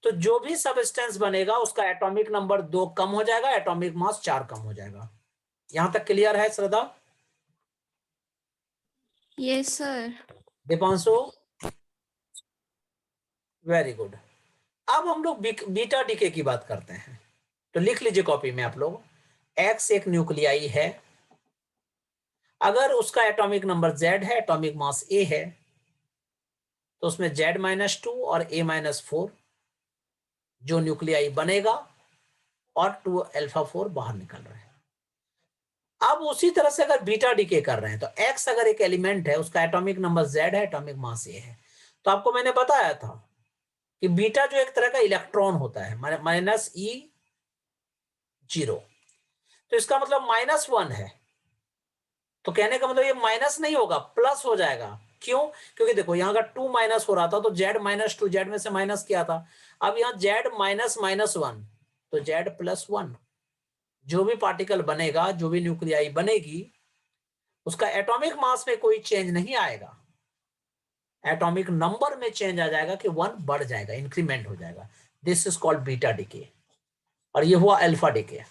तो जो भी सबस्टेंस बनेगा उसका एटॉमिक नंबर 2 कम हो जाएगा, एटॉमिक मास 4 कम हो जाएगा. यहां तक क्लियर है श्रद्धा? Yes, sir. Deepanshu, very good. अब हम लोग बीटा डीके की बात करते हैं. तो लिख लीजिए कॉपी में आप लोग, X एक न्यूक्लियाई है, अगर उसका एटॉमिक नंबर Z है, एटॉमिक मास A है, तो उसमें Z-2 और A-4 जो न्यूक्लियाई बनेगा और 2 अल्फा 4 बाहर निकल रहे हैं. अब उसी तरह से अगर बीटा डीके कर रहे हैं, तो X अगर एक एलिमेंट है, उसका एटॉमिक नंबर Z है, एटॉमिक मास A है, तो आपको मैंने बताया था कि बीटा जो एक तरह का इलेक्ट्रॉन होता है, -E0, तो इसका मतलब -1 है. तो कहने का मतलब ये माइनस नहीं होगा, प्लस हो जाएगा. क्यों? क्योंकि देखो, यहाँ का 2 माइनस हो रहा था, तो Z-2, Z में से माइनस किया था. अब यहाँ Z-1, तो Z+1. जो भी पार्टिकल बनेगा, जो भी न्यूक्लियाई बनेगी, उसका एटॉमिक मास में कोई चेंज नहीं आएगा, एटॉमिक नंबर में चेंज आ जाएगा कि 1 बढ़ जाएगा, इंक्रीमेंट हो जाएगा. This is called beta decay. और ये हुआ अल्फा डीके.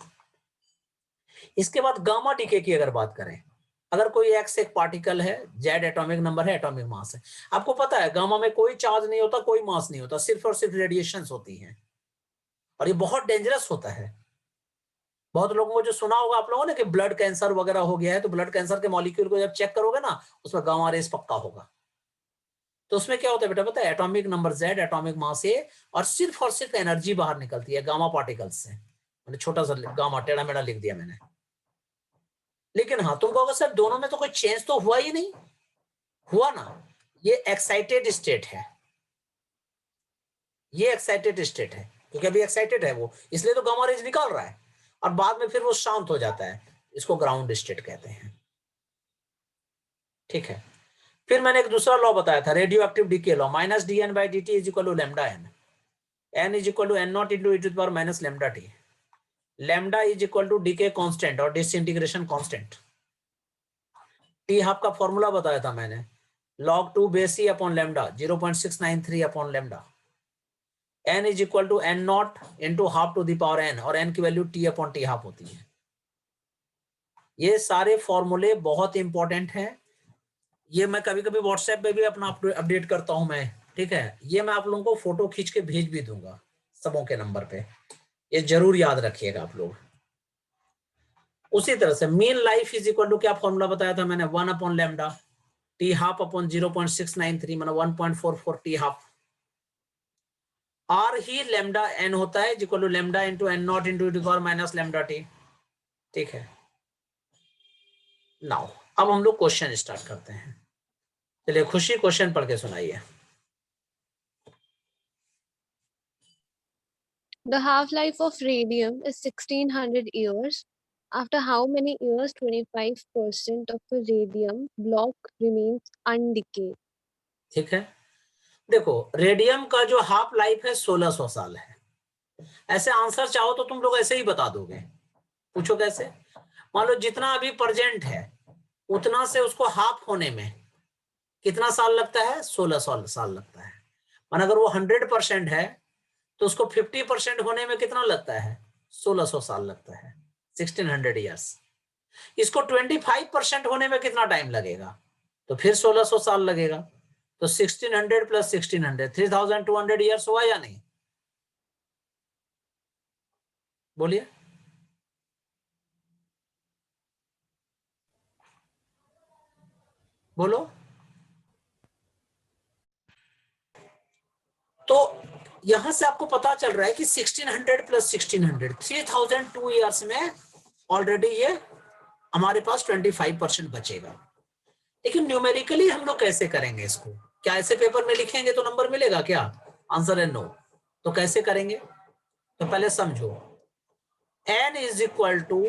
इसके बाद गामा डीके की अगर बात करें, अगर कोई X एक पार्टिकल है, Z एटॉमिक नंबर है, एटॉमिक मास है. आपको पता है गामा में कोई चार्ज नहीं होता, कोई मास नहीं होता, सिर्फ और सिर्फ रेडिएशंस होती हैं. और ये बहुत डेंजरस होता है. बहुत लोगों को जो सुना होगा आप लोगों ने कि ब्लड कैंसर वगैरह हो गया है, तो ब्लड कैंसर के मॉलिक्यूल को जब चेक करोगे ना, उसमें गामा रेस पक्का होगा. तो उसमें क्या होता है बेटा, पता है? Atomic number Z, atomic mass A, और सिर्फ एनर्जी बाहर निकलती है गामा पार्टिकल्स से. मैंने छोटा सा गामा टेढ़ा मेढ़ा लिख दिया मैंने. लेकिन हाँ, तुम कहोगे सर दोनों में तो कोई चेंज तो हुआ ही नहीं. हुआ ना. ये एक्साइटेड स्टेट है, ये एक्साइटेड स्टेट है, क्योंकि अभी एक्साइटेड है वो, इसलिए तो गामा रेज निकाल रहा है. और बाद में फिर वो शांत हो जाता है, इसको ग्राउंड स्टेट कहते हैं. ठीक है. फिर मैंने एक दूसरा लॉ बताया था, radio active decay law, -dN/dt is equal to λN. N is equal to N0 into e to the power minus λT. Lambda is equal to decay constant और डिसइंटीग्रेशन कांस्टेंट. टी हाफ का formula बताया था मैंने, log 2 base E upon lambda, 0.693 upon lambda. N is equal to N0 into half to the power N, और N की value T upon T half होती है. ये सारे फॉर्मूले बहुत इंपॉर्टेंट हैं. ये मैं कभी कभी व्हाट्सएप पे भी अपना अपडेट करता हूं मैं. ठीक है. ये मैं आप लोगों को फोटो खींच के भेज भी दूंगा सबों के नंबर पे, ये जरूर याद रखिएगा आप लोग. उसी तरह से mean life is equal to क्या फॉर्मूला बताया था मैंने, 1 upon lambda, T half upon 0.693 मतलब 1.44 टी हाफ. आर ही लैम्डा एन होता है equal to lambda into N0 into e to the power minus lambda T. ठीक है. नाउ अब हम लोग क्वेश्चन स्टार्ट करते हैं. चलिए खुशी, क्वेश्चन पढ़ के सुनाइए. The half-life of radium is 1600 years. After how many years 25% of a radium block remains undecayed? ठीक है. देखो, रेडियम का जो हाफ लाइफ है 1600 साल है. ऐसे आंसर चाहो तो तुम लोग ऐसे ही बता दोगे. पूछो कैसे? मान लो जितना अभी प्रेजेंट है उतना से उसको हाफ होने में कितना साल लगता है? 1600 साल लगता है. और अगर वो 100% है तो उसको 50% होने में कितना लगता है? 1600 साल लगता है, 1600 ईयर्स। इसको 25% होने में कितना टाइम लगेगा? तो फिर 1600 साल लगेगा। तो 1600 प्लस 1600 3200 ईयर्स हुआ या नहीं? बोलिए। बोलो। तो यहां से आपको पता चल रहा है कि 1600 प्लस 1600 3002 ईयर्स में ऑलरेडी ये हमारे पास 25% बचेगा। लेकिन न्यूमेरिकली हम लोग कैसे करेंगे इसको? क्या ऐसे पेपर में लिखेंगे तो नंबर मिलेगा क्या? आंसर है नो। तो कैसे करेंगे? तो पहले समझो, n is equal to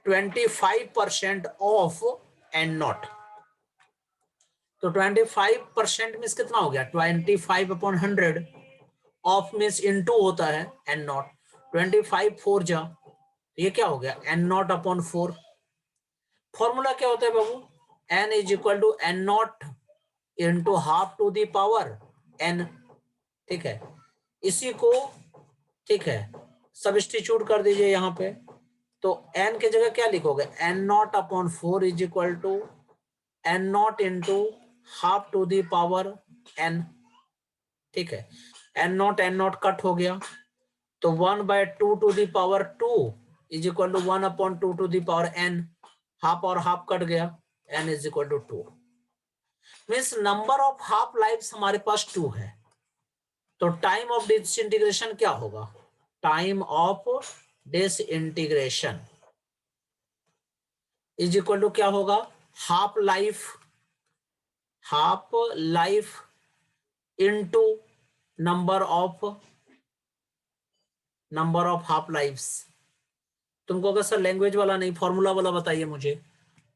25% of n naught. तो 25% मीन्स कितना हो गया? 25/100 ऑफ मीन्स इनटू होता है n नॉट। 25 4 जा, ये क्या हो गया? n not upon 4। फॉर्मूला क्या होता है बाबू? n is equal to n not into half to the power n। ठीक है, इसी को ठीक है सब्स्टिट्यूट कर दीजिए यहाँ पे। तो n की जगह क्या लिखोगे? n not upon 4 is equal to n not into half to the power n। ठीक है, n नॉट कट हो गया, तो 1/2 to the power 2 is equal to 1/2 to the power n। Half और हाफ कट गया, n is equal to 2। Means number of half life हमारे पास 2 है। तो टाइम ऑफ डिसइंटीग्रेशन क्या होगा? Time of disintegration is equal to क्या होगा? Half life into number of half lives. तुमको अगर सर लैंग्वेज वाला नहीं फॉर्मूला वाला बताइए मुझे।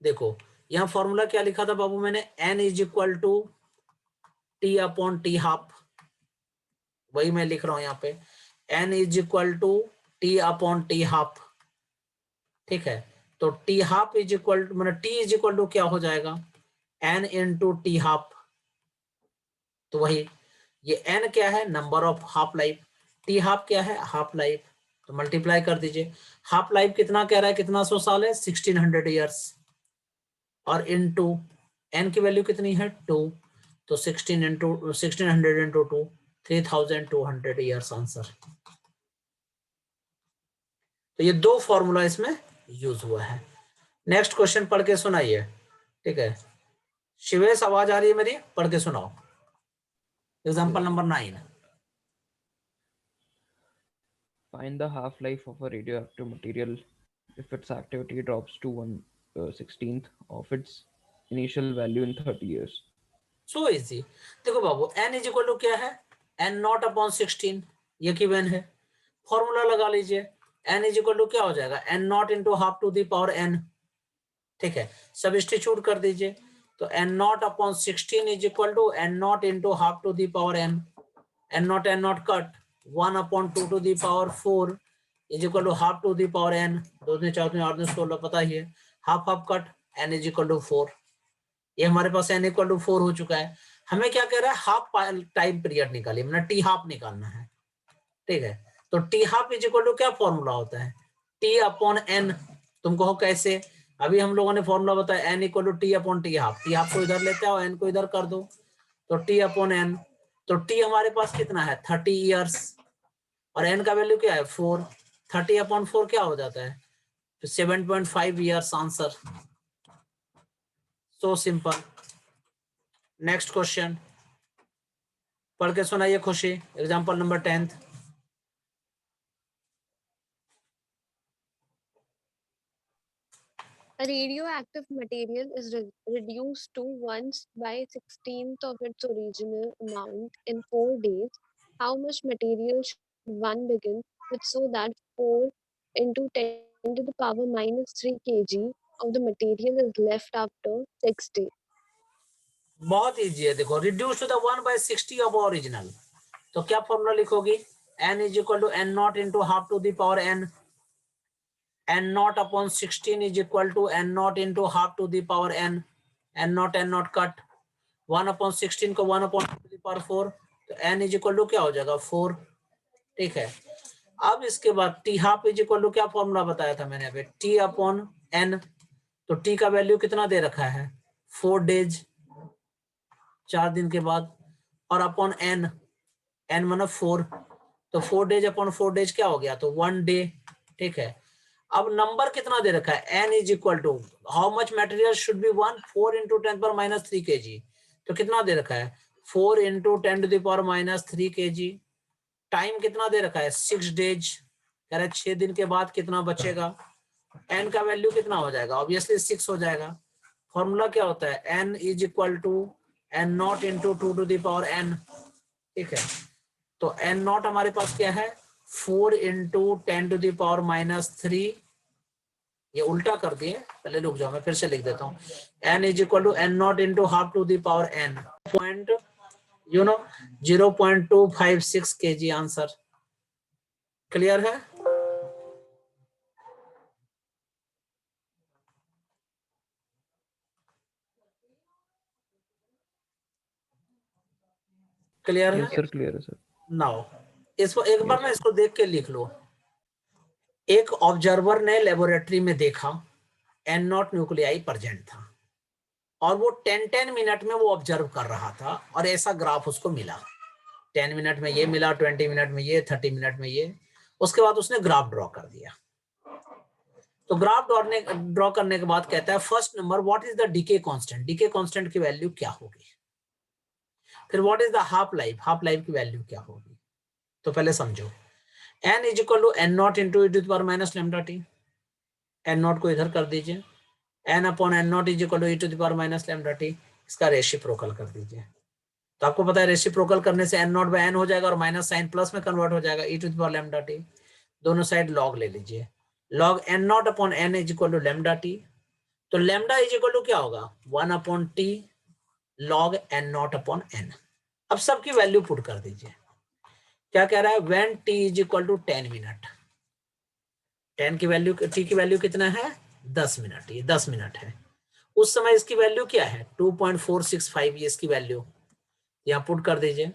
देखो यहाँ फॉर्मूला क्या लिखा था बाबू मैंने? n is equal to t upon t half. वही मैं लिख रहा हूं यहाँ पे, n is equal to t upon t half. ठीक है, तो T half is equal to मतलब टी इज इक्वल टू क्या हो जाएगा? n into t half. तो वही ये n क्या है? Number of half life. T half क्या है? Half life. तो मल्टीप्लाई कर दीजिए। हाफ लाइफ कितना कह रहा है? कितना 100 साल है? 1600 ईयर्स। और इनटू n की वैल्यू कितनी है? 2। तो 1600 इंटू 2 3200 ईयर्स आंसर। तो ये दो फॉर्मूला इसमें यूज हुआ है। नेक्स्ट क्वेश्चन पढ़ के सुनाइए। ठीक है, शिवेश आवाज आ रही है मेरी? पढ़ के सुनाओ। Example number 9। Find the half-life of a radioactive material if its activity drops to 1/16th of its initial value in 30 years. So easy. देखो बाबू n इज इक्वल टू क्या है? n नॉट अपॉन 16, ये गिवन है। Formula लगा लीजिए, n is equal to क्या हो जाएगा? n not into half to the power n। ठीक है, सब्स्टिट्यूट कर दीजिए। तो n not upon 16 is equal to n not into half to the power n। n not cut, 1/2 to the power 4 is equal to half to the power n। 2 दूनी 4 दूनी 8 दूनी 16 पता ही है। Half half cut, n is equal to 4। ये हमारे पास n equal to 4 हो चुका है। हमें क्या कह रहा है? हाफ टाइम पीरियड निकालिए, मतलब टी हाफ निकालना है। ठीक है, तो T half is equal to क्या फॉर्मूला होता है? T upon n. तुम कहो कैसे? अभी हम लोगों ने फॉर्मूला बताया n equal to t upon t half. T half को इधर लेते आओ, n को इधर कर दो, तो टी अपॉन एन। तो टी हमारे पास कितना है? 30 ईयर्स, और n का वैल्यू क्या है? 4। 30 अपॉन 4 क्या हो जाता है? 7.5 years answer. So simple. Next question पढ़ के सुनाइए खुशी। Example number 10। A radioactive material is reduced to 1/16th of its original amount in 4 days. How much material should one begin with so that 4 into 10 to the power minus 3 kg of the material is left after 6 days? बहुत easy है। देखो, reduce to the 1/60 of original. तो क्या formula लिखोगी? n is equal to n not into half to the power n। n not upon 16 is equal to n not into half to the power n। n not cut, 1/16 को 1/2 to the power 4 तो n is equal to क्या हो जाएगा 4, ठीक है। अब इसके बाद t half is equal to क्या फॉर्मूला बताया था मैंने अभी, t अपॉन n, तो t का वैल्यू कितना दे रखा है 4 डेज, 4 दिन के बाद, और अपॉन n, n मतलब 4, तो 4 डेज अपॉन 4 डेज क्या हो गया, तो 1 डे, ठीक है। अब नंबर कितना दे रखा है, n is equal to how much material should be 1, 4 into 10 पर माइनस 3 kg, तो कितना दे रखा है 4 into 10 to the power minus 3 kg। Time कितना दे रखा है 6 डेज, कह रहे 6 दिन के बाद कितना बचेगा, n का वैल्यू कितना हो जाएगा, ऑब्वियसली 6 हो जाएगा। फॉर्मूला क्या होता है, n is equal to n not into 2 to the power n, ठीक है। तो n नॉट हमारे पास क्या है 4 into 10 to the power minus 3, ये उल्टा कर दिए, पहले रुक जाओ मैं फिर से लिख देता हूँ, n is equal to n not into half to the power n, point 0.256 kg answer. Clear है? क्लियर है? यस सर, क्लियर है सर। नाउ इसको एक बार ना इसको देख के लिख लो। एक ऑब्जर्वर ने लेबोरेटरी में देखा एन नॉट न्यूक्लियाई प्रेजेंट था, और वो 10 मिनट में वो ऑब्जर्व कर रहा था, और ऐसा ग्राफ उसको मिला, 10 मिनट में ये मिला, 20 मिनट में ये, 30 मिनट में ये। उसके बाद उसने ग्राफ ड्रॉ कर दिया। तो ग्राफ ड्रॉ करने के बाद कहता है first number what is the decay constant, decay constant की वैल्यू क्या होगी। फिर what is the half life, half life की वैल्यू क्या होगी। तो पहले समझो, n is equal to N not into E to the power minus lambda t, n nought को इधर कर दीजिए, n upon n nought is equal to e to the power minus lambda t, इसका रेसिप्रोकल कर दीजिए। तो आपको पता है रेसिप्रोकल करने से n नॉट बाय n हो जाएगा, और माइनस साइन प्लस में कन्वर्ट हो जाएगा, E to the power lambda T. दोनों साइड लॉग ले लीजिए, log n not upon n is equal to lambda T, तो लैम्डा इज इक्वल टू क्या होगा 1 अपॉन T log n not upon n। अब सबकी वैल्यू पुट कर दीजिए। क्या कह रहा है, when t is equal to 10 minute, 10 की वैल्यू, t की वैल्यू कितना है 10 मिनट, ये 10 मिनट है, उस समय इसकी वैल्यू क्या है 2.465, ये इसकी वैल्यू यहाँ पुट कर दीजिए।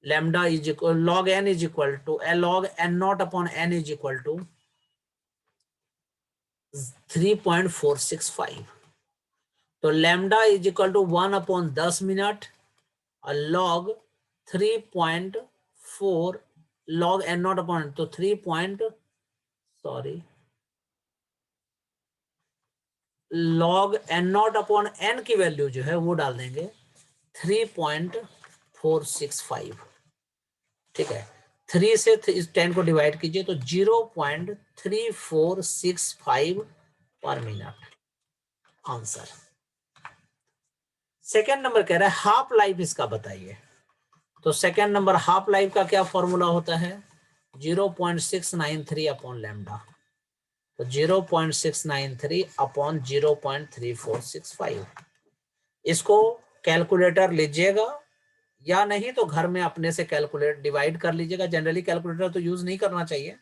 Lambda is equal log n is equal to log n not upon n is equal to 3.465, तो lambda is equal to 1 upon 10 minute और log 3.4 log n not upon, तो log n not upon n की value जो है वो डाल देंगे 3.465, ठीक है। 3 से 10 को डिवाइड कीजिए तो 0.3465 पर मिनट आंसर। सेकेंड नंबर कह रहा है हाफ लाइफ इसका बताइए। तो सेकेंड नंबर हाफ लाइफ का क्या फॉर्मूला होता है 0.693 अपॉन लैम्डा, तो 0.693 अपॉन 0.3465। इसको कैलकुलेटर लीजिएगा या नहीं तो घर में अपने से कैलकुलेट डिवाइड कर लीजिएगा, जनरली कैलकुलेटर तो यूज नहीं करना चाहिए।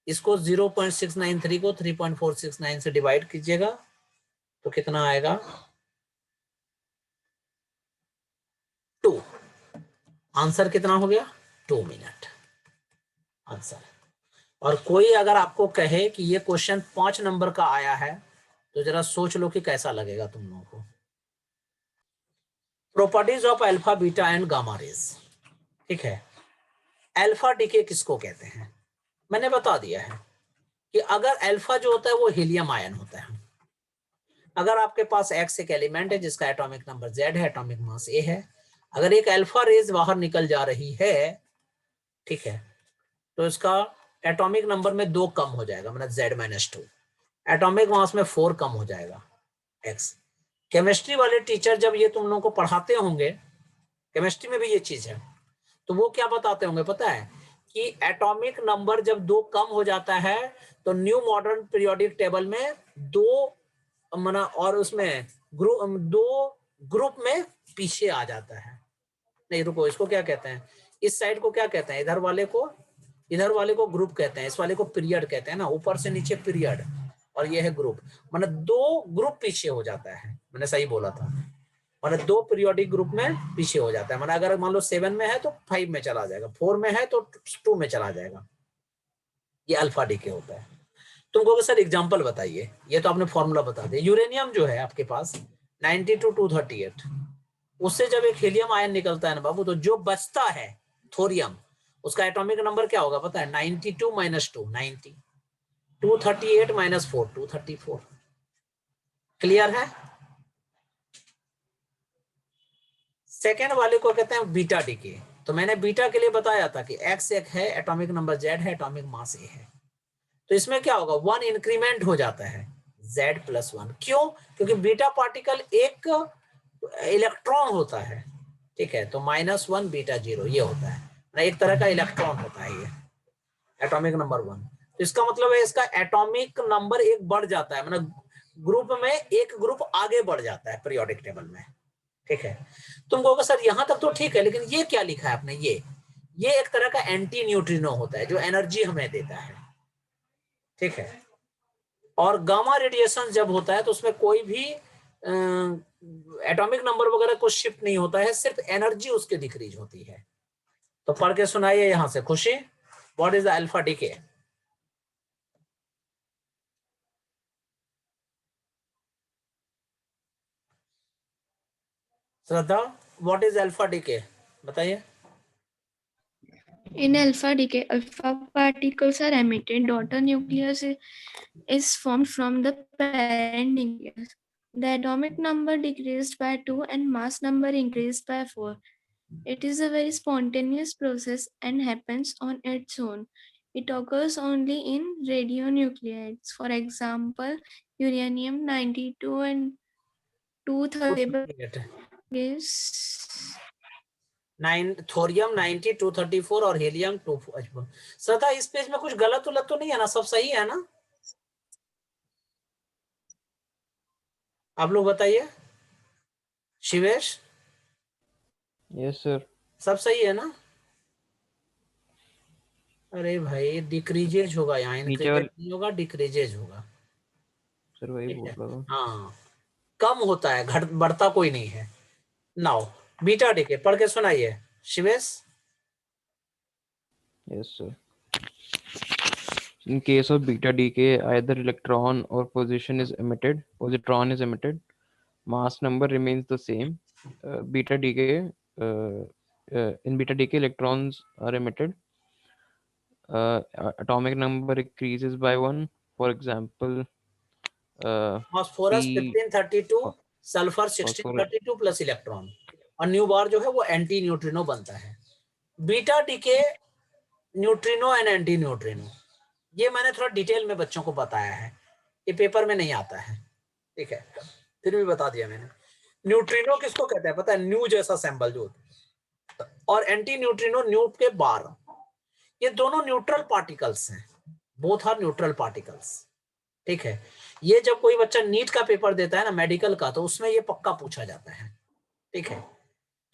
इसको 0.693 को 3.469 से डिवाइड कीजिएगा तो कितना आएगा 2। आंसर कितना हो गया 2 मिनट आंसर। और कोई अगर आपको कहे कि ये क्वेश्चन 5 नंबर का आया है तो जरा सोच लो कि कैसा लगेगा तुम लोगों को। Properties of alpha beta and gamma rays, ठीक है। अल्फा डीके किसको कहते हैं मैंने बता दिया है कि अगर अल्फा जो होता है वो हीलियम आयन होता है। अगर आपके पास एक्स एक एलिमेंट है जिसका एटॉमिक नंबर Z है, एटॉमिक मास A है, अगर एक अल्फा रेज बाहर निकल जा रही है, ठीक है, तो इसका एटॉमिक नंबर में 2 कम हो जाएगा, मतलब Z-2, एटॉमिक मास में 4 कम हो जाएगा X। केमिस्ट्री वाले टीचर जब ये तुम लोगों को पढ़ाते होंगे, केमिस्ट्री में भी ये चीज है, तो वो क्या बताते होंगे पता है कि एटॉमिक नंबर जब 2 कम हो जाता है तो न्यू मॉडर्न पीरियोडिक टेबल में 2 मना और उसमें 2 ग्रुप में पीछे आ जाता है। नहीं रुको, इसको क्या कहते हैं, इस साइड को क्या कहते हैं, इधर वाले को ग्रुप कहते हैं, इस वाले को पीरियड कहते हैं ना, ऊपर से नीचे पीरियड और ये है ग्रुप, मतलब 2 ग्रुप पीछे हो जाता है, मैंने सही बोला था। मतलब 2 पीरियोडिक ग्रुप में पीछे हो जाता है। मतलब अगर मान लो 7 में है तो 5 में चला जाएगा, 4 में है तो 2 में चला जाएगा। ये अल्फा डीके होता है। तुम कहोगे सर एग्जांपल बताइए, ये तो आपने फॉर्मूला बता दिया। यूरेनियम जो है आपके पास 92 238, उससे जब एक हीलियम आयन निकलता है ना बाबू, तो जो बचता है थोरियम, उसका एटॉमिक नंबर क्या होगा पता है? 92 - 2 90, 238 - 4 234। क्लियर है? सेकेंड वाले को कहते हैं बीटा डीके। तो मैंने बीटा के लिए बताया था कि x एक है, एटॉमिक नंबर z है, एटॉमिक मास a है। तो इसमें क्या होगा? 1 इंक्रीमेंट हो जाता है z+1। क्यों? क्योंकि बीटा पार्टिकल एक इलेक्ट्रॉन होता है, ठीक है। तो -1 बीटा 0 ये होता है, एक तरह का इलेक्ट्रॉन होता है ये, एटॉमिक नंबर 1। तो इसका मतलब है इसका एटॉमिक नंबर एक बढ़ जाता है, मतलब ग्रुप में एक ग्रुप आगे बढ़ जाता है पीरियोडिक टेबल में, ठीक है। तुम कहोगे सर यहां तक तो ठीक है, लेकिन ये क्या लिखा है आपने? ये एक तरह का एंटी न्यूट्रिनो होता है जो एनर्जी हमें देता है, ठीक है। और गामा रेडिएशन जब होता है तो उसमें कोई भी एटॉमिक नंबर वगैरह कुछ शिफ्ट नहीं होता है, सिर्फ एनर्जी उसके डिक्रीज होती है। तो पढ़ के सुनाइए यहां से खुशी, what is the alpha decay? Shraddha, what is alpha decay बताइए। In alpha decay, alpha particles are emitted. Daughter nucleus is formed from the parent nucleus. The atomic number decreased by 2 and mass number increased by 4. It is a very spontaneous process and happens on its own. It occurs only in radionuclides. For example, uranium 92 and 238 is 9 thorium 90 234 और helium 254। श्रद्धा इस page में कुछ गलत उलत तो नहीं है ना? सब सही है ना? आप लोग बताइए। Shivesh, yes sir. सब सही है ना? अरे भाई डिक्रीजेज होगा यहाँ, नीचे इंक्रीजेज नहीं होगा, डिक्रीजेज होगा। सर वही ठीक बोल है, रहा हूँ। हाँ, कम होता है, घट बढ़ता कोई नहीं है। नाउ बीटा डीके पढ़ के सुनाइए Shivesh. Yes, sir. In case of beta decay, either electron or positron is emitted. Mass number remains the same. Beta decay, in beta decay, electrons are emitted. Atomic number increases by 1. For example, phosphorus P 1532, pho- sulphur phosphorus. 1632 plus electron, और new बार जो है वो anti neutrino बनता है। Beta decay neutrino and anti neutrino, ये मैंने थोड़ा detail में बच्चों को बताया है, ये पेपर में नहीं आता है, ठीक है, फिर भी बता दिया मैंने। न्यूट्रिनो किसको कहते हैं पता है? न्यू जैसा सिंबल जो होता है, और एंटी न्यूट्रिनो न्यूट के बार, ये दोनों न्यूट्रल पार्टिकल्स हैं, बोथ आर न्यूट्रल पार्टिकल्स, ठीक है। ये जब कोई बच्चा नीट का पेपर देता है ना, मेडिकल का, तो उसमें ये पक्का पूछा जाता है, ठीक है,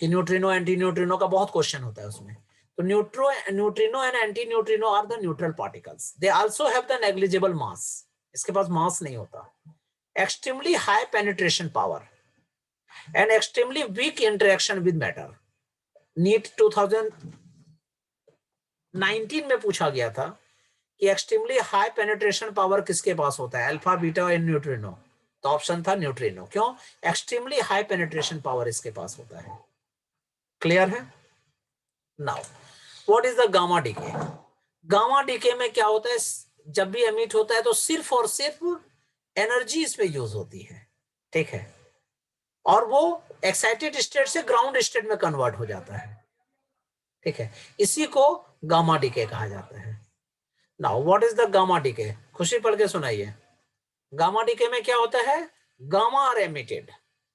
कि न्यूट्रिनो एंटी न्यूट्रिनो का बहुत क्वेश्चन होता है उसमें। तो neutrino and anti neutrino are the neutral particles, they also have the negligible mass, इसके पास मास नहीं होता, extremely high penetration power and extremely weak interaction with matter. NEET 2019 में पूछा गया था कि एक्सट्रीमली हाई पेनिट्रेशन पावर किसके पास होता है, अल्फा बीटा एंड न्यूट्रिनो? तो ऑप्शन था न्यूट्रिनो। क्यों? एक्सट्रीमली हाई पेनिट्रेशन पावर इसके पास होता है। क्लियर है? Now what is the gamma decay? Gamma decay में क्या होता है? जब भी एमिट होता है तो सिर्फ और सिर्फ एनर्जी इस पे यूज होती है, ठीक है, और वो एक्साइटेड स्टेट से ग्राउंड स्टेट में कन्वर्ट हो जाता है, ठीक है, इसी को गामा डीके कहा जाता है। Now what is the gamma decay? Khushi पढ़ के सुनाइए। गामा डीके में क्या होता है? गामा आर एमिटेड,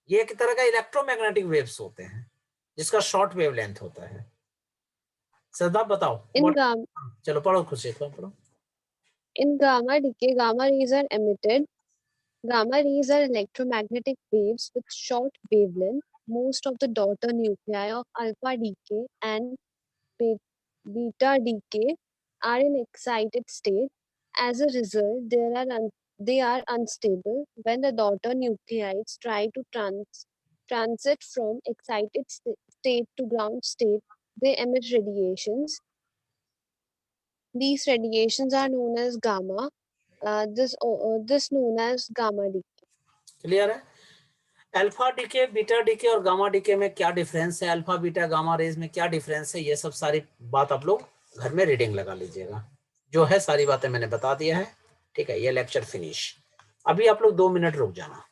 ये एक तरह का इलेक्ट्रोमैग्नेटिक वेव्स होते हैं जिसका शॉर्ट वेवलेंथ होता है। श्रद्धा बताओ। चलो पढ़ो खुशी, पढ़ो। In gamma decay, gamma rays are emitted. Gamma rays are electromagnetic waves with short wavelength. Most of the daughter nuclei of alpha decay and beta decay are in excited state. As a result, they are unstable when the daughter nucleides try to transit from excited state to ground state, they emit radiations. These radiations are known as gamma. This known as gamma decay. Clear है? Alpha decay, beta decay और gamma decay में क्या difference है, alpha beta gamma rays में क्या difference है, ये सब सारी बात आप लोग घर में रीडिंग लगा लीजिएगा। जो है सारी बातें मैंने बता दिया है। ठीक है, ये लेक्चर फिनिश। अभी आप लोग 2 मिनट रुक जाना।